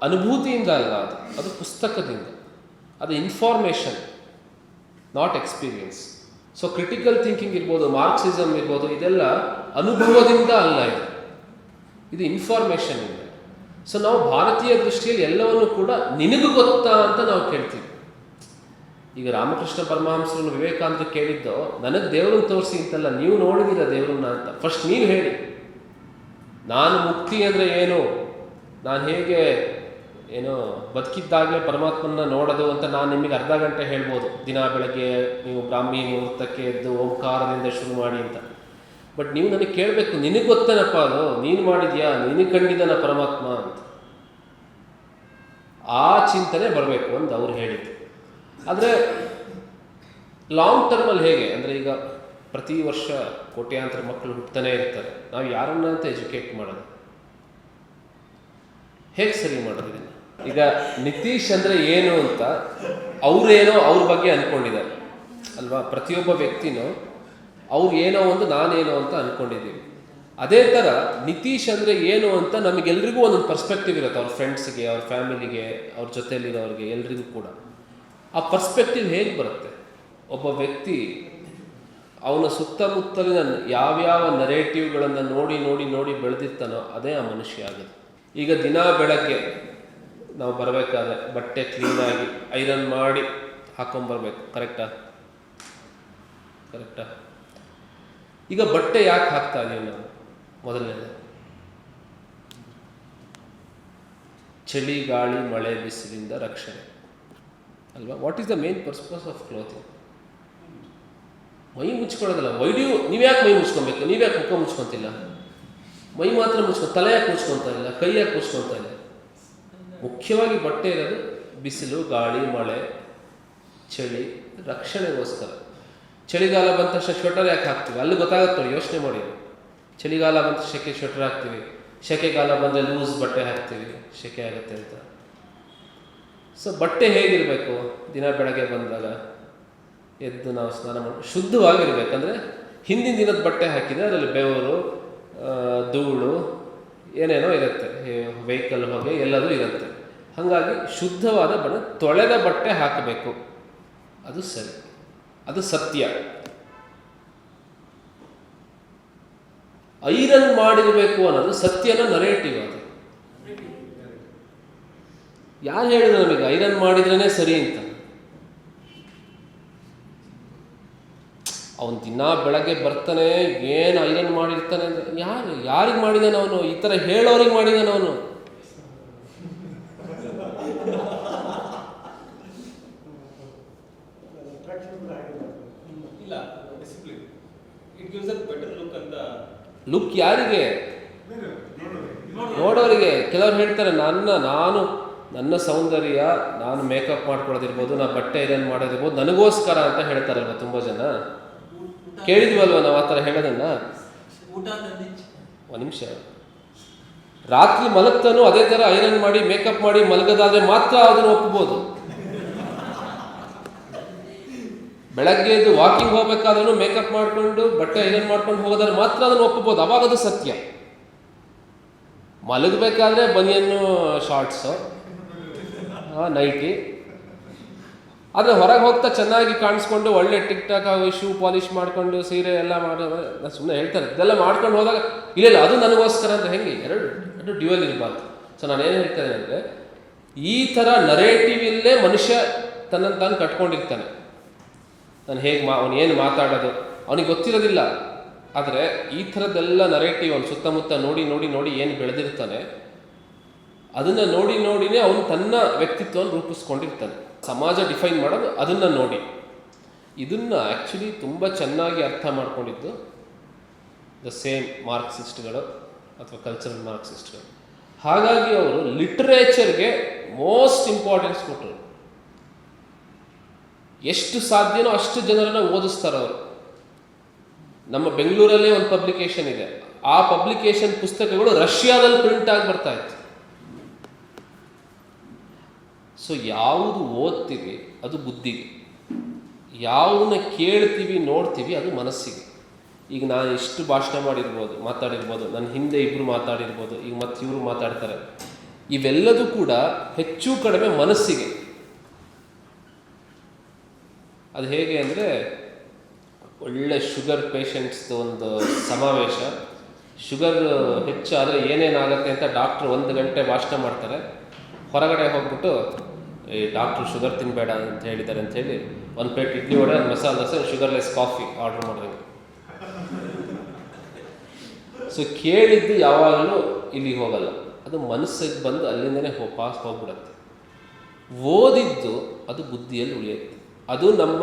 ಅನುಭೂತಿಯಿಂದ ಅಲ್ಲ, ಅದು ಪುಸ್ತಕದಿಂದ, ಅದು information, not experience. So critical thinking ಇರ್ಬೋದು, ಮಾರ್ಕ್ಸಿಸಮ್ ಇರ್ಬೋದು, ಇದೆಲ್ಲ ಅನುಭವದಿಂದ ಅಲ್ಲ, ಇದು ಇನ್ಫಾರ್ಮೇಷನ್ ಇದೆ. ಸೊ ನಾವು ಭಾರತೀಯ ದೃಷ್ಟಿಯಲ್ಲಿ ಎಲ್ಲವನ್ನು ಕೂಡ ನಿನಗೂ ಗೊತ್ತಾ ಅಂತ ನಾವು ಕೇಳ್ತೀವಿ. ಈಗ ರಾಮಕೃಷ್ಣ ಪರಮಹಂಸರನ್ನು ವಿವೇಕಾನಂದ ಕೇಳಿದ್ದು, ನನಗೆ ದೇವರನ್ನು ತೋರಿಸಿ ಅಂತಲ್ಲ, ನೀವು ನೋಡಿದ್ದೀರ ದೇವರನ್ನ ಅಂತ. ಫಸ್ಟ್ ನೀವು ಹೇಳಿ, ನಾನು ಮುಕ್ತಿ ಅಂದರೆ ಏನು, ನಾನು ಹೇಗೆ ಏನೋ ಬದುಕಿದ್ದಾಗಲೇ ಪರಮಾತ್ಮನ ನೋಡೋದು ಅಂತ ನಾನು ನಿಮಗೆ ಅರ್ಧ ಗಂಟೆ ಹೇಳ್ಬೋದು. ದಿನ ಬೆಳಗ್ಗೆ ನೀವು ಬ್ರಾಹ್ಮಿ ಮುಹೂರ್ತಕ್ಕೆ ಎದ್ದು ಓಂಕಾರದಿಂದ ಶುರು ಮಾಡಿ ಅಂತ. ಬಟ್ ನೀವು ನನಗೆ ಕೇಳಬೇಕು, ನಿನಗೆ ಗೊತ್ತೇನಪ್ಪ ಅದು, ನೀನು ಮಾಡಿದ್ಯಾ, ನಿನಗೆ ಕಂಡಿದ್ದಾನ ಪರಮಾತ್ಮ ಅಂತ. ಆ ಚಿಂತನೆ ಬರಬೇಕು ಅಂತ ಅವ್ರು ಹೇಳಿದ್ದು. ಆದರೆ ಲಾಂಗ್ ಟರ್ಮಲ್ಲಿ ಹೇಗೆ ಅಂದರೆ, ಈಗ ಪ್ರತಿ ವರ್ಷ ಕೋಟ್ಯಾಂತರ ಮಕ್ಕಳು ಹುಟ್ಟತಾನೆ ಇರ್ತಾರೆ. ನಾವು ಯಾರನ್ನ ಅಂತ ಎಜುಕೇಟ್ ಮಾಡೋದು, ಹೇಗೆ ಸರಿ ಮಾಡೋದು ಇದನ್ನು? ಈಗ ನಿತೀಶ್ ಅಂದರೆ ಏನು ಅಂತ ಅವರೇನೋ ಅವ್ರ ಬಗ್ಗೆ ಅಂದ್ಕೊಂಡಿದ್ದಾರೆ ಅಲ್ವಾ? ಪ್ರತಿಯೊಬ್ಬ ವ್ಯಕ್ತಿನೂ ಅವ್ರು ಏನೋ ಒಂದು ನಾನೇನೋ ಅಂತ ಅಂದ್ಕೊಂಡಿದ್ದೀವಿ. ಅದೇ ಥರ ನಿತೀಶ್ ಅಂದರೆ ಏನು ಅಂತ ನಮಗೆಲ್ರಿಗೂ ಒಂದೊಂದು ಪರ್ಸ್ಪೆಕ್ಟಿವ್ ಇರುತ್ತೆ. ಅವ್ರ ಫ್ರೆಂಡ್ಸ್ಗೆ, ಅವ್ರ ಫ್ಯಾಮಿಲಿಗೆ, ಅವ್ರ ಜೊತೆಯಲ್ಲಿರೋರಿಗೆ ಎಲ್ರಿಗೂ ಕೂಡ ಆ ಪರ್ಸ್ಪೆಕ್ಟಿವ್ ಹೇಗೆ ಬರುತ್ತೆ? ಒಬ್ಬ ವ್ಯಕ್ತಿ ಅವನ ಸುತ್ತಮುತ್ತಲಿನ ಯಾವ್ಯಾವ ನರೇಟಿವ್ಗಳನ್ನು ನೋಡಿ ನೋಡಿ ನೋಡಿ ಬೆಳೆದಿರ್ತಾನೋ ಅದೇ ಆ ಮನುಷ್ಯ ಆಗುತ್ತೆ. ಈಗ ದಿನ ಬೆಳಗ್ಗೆ ನಾವು ಬರಬೇಕಾದ್ರೆ ಬಟ್ಟೆ ಕ್ಲೀನಾಗಿ ಐರನ್ ಮಾಡಿ ಹಾಕೊಂಬರ್ಬೇಕು, ಕರೆಕ್ಟಾ? ಈಗ ಬಟ್ಟೆ ಯಾಕೆ ಹಾಕ್ತಾ ಇದೀವಿ ನಾವು? ಮೊದಲನೇದು ಚಳಿ ಗಾಳಿ ಮಳೆ ಬಿಸಿಲಿಂದ ರಕ್ಷಣೆ ಅಲ್ವಾ. What is the main purpose of clothing? ಮೈ ಮುಚ್ಕೊಳ್ಳೋದಲ್ಲ. ನೀವು ಯಾಕೆ ಮೈ ಮುಚ್ಕೊಬೇಕು? ನೀವ್ಯಾಕೆ ಮುಖ ಮುಚ್ಕೊತಿಲ್ಲ? ಮೈ ಮಾತ್ರ ತಲೆ ಯಾಕೆ ಮುಚ್ಕೊತಾ ಇಲ್ಲ? ಕೈ ಯಾಕೆ ಮುಚ್ಕೊತಾ ಇಲ್ಲ? ಮುಖ್ಯವಾಗಿ ಬಟ್ಟೆ ಇರೋದು ಬಿಸಿಲು ಗಾಳಿ ಮಳೆ ಚಳಿ ರಕ್ಷಣೆಗೋಸ್ಕರ. ಚಳಿಗಾಲ ಬಂದ ತಕ್ಷಣ ಸ್ವೆಟರ್ ಯಾಕೆ ಹಾಕ್ತೀವಿ? ಅಲ್ಲಿ ಗೊತ್ತಾಗುತ್ತೆ ನೋಡಿ, ಯೋಚನೆ ಮಾಡಿ. ಚಳಿಗಾಲ ಬಂದ ಸೆಕೆ ಸ್ವೆಟರ್ ಹಾಕ್ತೀವಿ, ಸೆಕೆಗಾಲ ಬಂದರೆ ಲೂಸ್ ಬಟ್ಟೆ ಹಾಕ್ತೀವಿ, ಸೆಕೆ ಆಗುತ್ತೆ ಅಂತ. ಸೊ ಬಟ್ಟೆ ಹೇಗಿರಬೇಕು? ದಿನ ಬೆಳಗ್ಗೆ ಬಂದಾಗ ಎದ್ದು ನಾವು ಸ್ನಾನ ಮಾಡಿ ಶುದ್ಧವಾಗಿರ್ಬೇಕಂದ್ರೆ ಹಿಂದಿನ ದಿನದ ಬಟ್ಟೆ ಹಾಕಿದರೆ ಅದರಲ್ಲಿ ಬೆವರು ಧೂಳು ಏನೇನೋ ಇರುತ್ತೆ, ವೆಹಿಕಲ್ ಹೊಗೆ ಎಲ್ಲದೂ ಇರುತ್ತೆ. ಹಾಗಾಗಿ ಶುದ್ಧವಾದ ತೊಳೆದ ಬಟ್ಟೆ ಹಾಕಬೇಕು. ಅದು ಸರಿ, ಅದು ಸತ್ಯ. ಐರನ್ ಮಾಡಿರಬೇಕು ಅನ್ನೋದು ಸತ್ಯನ ನರೇಟಿವ್. ಅದು ಯಾರು ಹೇಳಿದ್ರು ನಮಗೆ ಐರನ್ ಮಾಡಿದ್ರೇ ಸರಿ ಅಂತ? ಅವನು ದಿನ ಬೆಳಗ್ಗೆ ಬರ್ತಾನೆ, ಏನು ಐರನ್ ಮಾಡಿರ್ತಾನೆ ಅಂದರೆ ಯಾರಿಗೆ ಮಾಡಿದಾನ ಅವನು? ಈ ಥರ ಹೇಳೋರಿಗೆ ಮಾಡಿದಾನ ಅವನು. ಲುಕ್ ಯಾರಿಗೆ? ನೋಡೋರಿಗೆ. ಕೆಲವ್ರು ಹೇಳ್ತಾರೆ ನನ್ನ ಸೌಂದರ್ಯ, ನಾನು ಮೇಕಪ್ ಮಾಡ್ಕೊಳ್ಳೋದಿರ್ಬೋದು, ನಾ ಬಟ್ಟೆ ಐರನ್ ಮಾಡೋದಿರ್ಬೋದು ನನಗೋಸ್ಕರ ಅಂತ ಹೇಳ್ತಾರಲ್ವ ತುಂಬ ಜನ. ಕೇಳಿದ್ವಲ್ವ ನಾವು ಆ ಥರ ಹೇಳೋದನ್ನ? ಒಂದು ನಿಮಿಷ. ರಾತ್ರಿ ಮಲಗ್ತಾನು ಅದೇ ಥರ ಐರನ್ ಮಾಡಿ ಮೇಕಪ್ ಮಾಡಿ ಮಲಗದಾದ್ರೆ ಮಾತ್ರ ಅದನ್ನು ಒಪ್ಪಬಹುದು. ಬೆಳಗ್ಗೆ ಎದ್ದು ವಾಕಿಂಗ್ ಹೋಗ್ಬೇಕಾದ್ರೂ ಮೇಕಪ್ ಮಾಡಿಕೊಂಡು ಬಟ್ಟೆ ಐರನ್ ಮಾಡ್ಕೊಂಡು ಹೋಗೋದಾದ್ರೆ ಮಾತ್ರ ಅದನ್ನು ಒಪ್ಪಬಹುದು. ಅವಾಗ ಅದು ಸತ್ಯ. ಮಲಗಬೇಕಾದ್ರೆ ಬನಿಯನ್ನು ಶಾರ್ಟ್ಸು ನೈಟಿ, ಆದರೆ ಹೊರಗೆ ಹೋಗ್ತಾ ಚೆನ್ನಾಗಿ ಕಾಣಿಸ್ಕೊಂಡು ಒಳ್ಳೆ ಟಿಕ್ ಟಾಕ್ ಶೂ ಪಾಲಿಶ್ ಮಾಡಿಕೊಂಡು ಸೀರೆ ಎಲ್ಲ ಮಾಡೋದು ನಾನು ಸುಮ್ಮನೆ ಹೇಳ್ತಾರೆ. ಇದೆಲ್ಲ ಮಾಡ್ಕೊಂಡು ಹೋದಾಗ ಇಲ್ಲ ಅದು ನನಗೋಸ್ಕರ ಅಂತ ಹೆಂಗೆ? ಎರಡು ಡ್ಯುಯಲ್ ಇರಬಾರ್ದು. ಸೊ ನಾನೇನು ಹೇಳ್ತೇನೆ ಅಂದರೆ, ಈ ಥರ ನರೇಟಿವ್ ಇಲ್ಲೇ ಮನುಷ್ಯ ತನ್ನನ್ನು ತಾನು ಕಟ್ಕೊಂಡಿರ್ತಾನೆ. ನಾನು ಅವನು ಏನು ಮಾತಾಡೋದು ಅವನಿಗೆ ಗೊತ್ತಿರೋದಿಲ್ಲ. ಆದರೆ ಈ ಥರದ್ದೆಲ್ಲ ನರೇಟಿವ್ ಅವನು ಸುತ್ತಮುತ್ತ ನೋಡಿ ನೋಡಿ ನೋಡಿ ಏನು ಬೆಳೆದಿರ್ತಾನೆ, ಅದನ್ನು ನೋಡಿ ನೋಡಿನೇ ಅವನು ತನ್ನ ವ್ಯಕ್ತಿತ್ವವನ್ನು ರೂಪಿಸ್ಕೊಂಡಿರ್ತಾನೆ. ಸಮಾಜ ಡಿಫೈನ್ ಮಾಡೋದು ಅದನ್ನು ನೋಡಿ. ಇದನ್ನು ಆ್ಯಕ್ಚುಲಿ ತುಂಬ ಚೆನ್ನಾಗಿ ಅರ್ಥ ಮಾಡ್ಕೊಂಡಿದ್ದು ದ ಸೇಮ್ ಮಾರ್ಕ್ಸಿಸ್ಟ್ಗಳು ಅಥವಾ ಕಲ್ಚರಲ್ ಮಾರ್ಕ್ಸಿಸ್ಟ್ಗಳು. ಹಾಗಾಗಿ ಅವರು ಲಿಟ್ರೇಚರ್ಗೆ ಮೋಸ್ಟ್ ಇಂಪಾರ್ಟೆನ್ಸ್ ಕೊಟ್ಟರು. ಎಷ್ಟು ಸಾಧ್ಯನೋ ಅಷ್ಟು ಜನರನ್ನು ಓದಿಸ್ತಾರೆ ಅವರು. ನಮ್ಮ ಬೆಂಗಳೂರಲ್ಲೇ ಒಂದು ಪಬ್ಲಿಕೇಶನ್ ಇದೆ. ಆ ಪಬ್ಲಿಕೇಶನ್ ಪುಸ್ತಕಗಳು ರಷ್ಯಾದಲ್ಲಿ ಪ್ರಿಂಟ್ ಆಗಿ ಬರ್ತಾ ಇತ್ತು. ಸೊ ಯಾವುದು ಓದ್ತೀವಿ ಅದು ಬುದ್ಧಿಗೆ, ಯಾವುದನ್ನ ಕೇಳ್ತೀವಿ ನೋಡ್ತೀವಿ ಅದು ಮನಸ್ಸಿಗೆ. ಈಗ ನಾನು ಎಷ್ಟು ಭಾಷಣ ಮಾತಾಡಿರ್ಬೋದು, ನನ್ನ ಹಿಂದೆ ಇಬ್ಬರು ಮಾತಾಡಿರ್ಬೋದು, ಈಗ ಮತ್ತೆ ಇವರು ಮಾತಾಡ್ತಾರೆ. ಇವೆಲ್ಲದೂ ಕೂಡ ಹೆಚ್ಚು ಕಡಿಮೆ ಮನಸ್ಸಿಗೆ. ಅದು ಹೇಗೆ ಅಂದರೆ, ಒಳ್ಳೆ ಶುಗರ್ ಪೇಷಂಟ್ಸ್ದು ಒಂದು ಸಮಾವೇಶ, ಶುಗರ್ ಹೆಚ್ಚಾದರೆ ಏನೇನಾಗುತ್ತೆ ಅಂತ ಡಾಕ್ಟ್ರು 1 ಗಂಟೆ ಭಾಷಣ ಮಾಡ್ತಾರೆ. ಹೊರಗಡೆ ಹೋಗ್ಬಿಟ್ಟು ಈ ಡಾಕ್ಟ್ರು ಶುಗರ್ ತಿನ್ನಬೇಡ ಅಂತ ಹೇಳಿದ್ದಾರೆ ಅಂಥೇಳಿ 1 plate idli vada, 1 masala dosa, sugarless coffee order ಮಾಡಿದಂಗೆ. ಸೊ ಕೇಳಿದ್ದು ಯಾವಾಗಲೂ ಇಲ್ಲಿಗೆ ಹೋಗಲ್ಲ, ಅದು ಮನಸ್ಸಿಗೆ ಬಂದು ಅಲ್ಲಿಂದನೇ ಪಾಸ್ ಹೋಗ್ಬಿಡುತ್ತೆ. ಓದಿದ್ದು ಅದು ಬುದ್ಧಿಯಲ್ಲಿ ಉಳಿಯುತ್ತೆ, ಅದು ನಮ್ಮ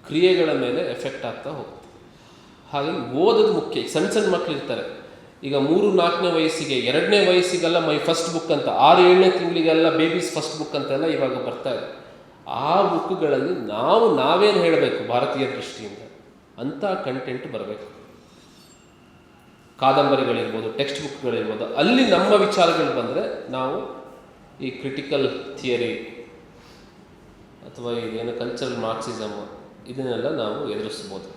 ಕ್ರಿಯೆಗಳ ಮೇಲೆ ಎಫೆಕ್ಟ್ ಆಗ್ತಾ ಹೋಗುತ್ತೆ. ಹಾಗಾಗಿ ಓದೋದು ಮುಖ್ಯ. ಸಣ್ಣ ಸಣ್ಣ ಮಕ್ಕಳು ಇರ್ತಾರೆ, ಈಗ 3-4ನೇ ವಯಸ್ಸಿಗೆ, 2ನೇ ವಯಸ್ಸಿಗೆಲ್ಲ ಮೈ ಫಸ್ಟ್ ಬುಕ್ ಅಂತ, 6-7ನೇ ತಿಂಗಳಿಗೆಲ್ಲ ಬೇಬೀಸ್ ಫಸ್ಟ್ ಬುಕ್ ಅಂತೆಲ್ಲ ಇವಾಗ ಬರ್ತಾ ಇದೆ. ಆ ಬುಕ್ಗಳಲ್ಲಿ ನಾವೇನು ಹೇಳಬೇಕು ಭಾರತೀಯ ದೃಷ್ಟಿಯಿಂದ ಅಂಥ ಕಂಟೆಂಟ್ ಬರಬೇಕು. ಕಾದಂಬರಿಗಳಿರ್ಬೋದು, ಟೆಕ್ಸ್ಟ್ ಬುಕ್ಗಳಿರ್ಬೋದು, ಅಲ್ಲಿ ನಮ್ಮ ವಿಚಾರಗಳು ಬಂದರೆ ನಾವು ಈ ಕ್ರಿಟಿಕಲ್ ಥಿಯರಿ ಅಥವಾ ಏನು ಕಲ್ಚರಲ್ ಮಾರ್ಕ್ಸಿಸಮ್ ಇದನ್ನೆಲ್ಲ ನಾವು ಎದುರಿಸ್ಬೋದು.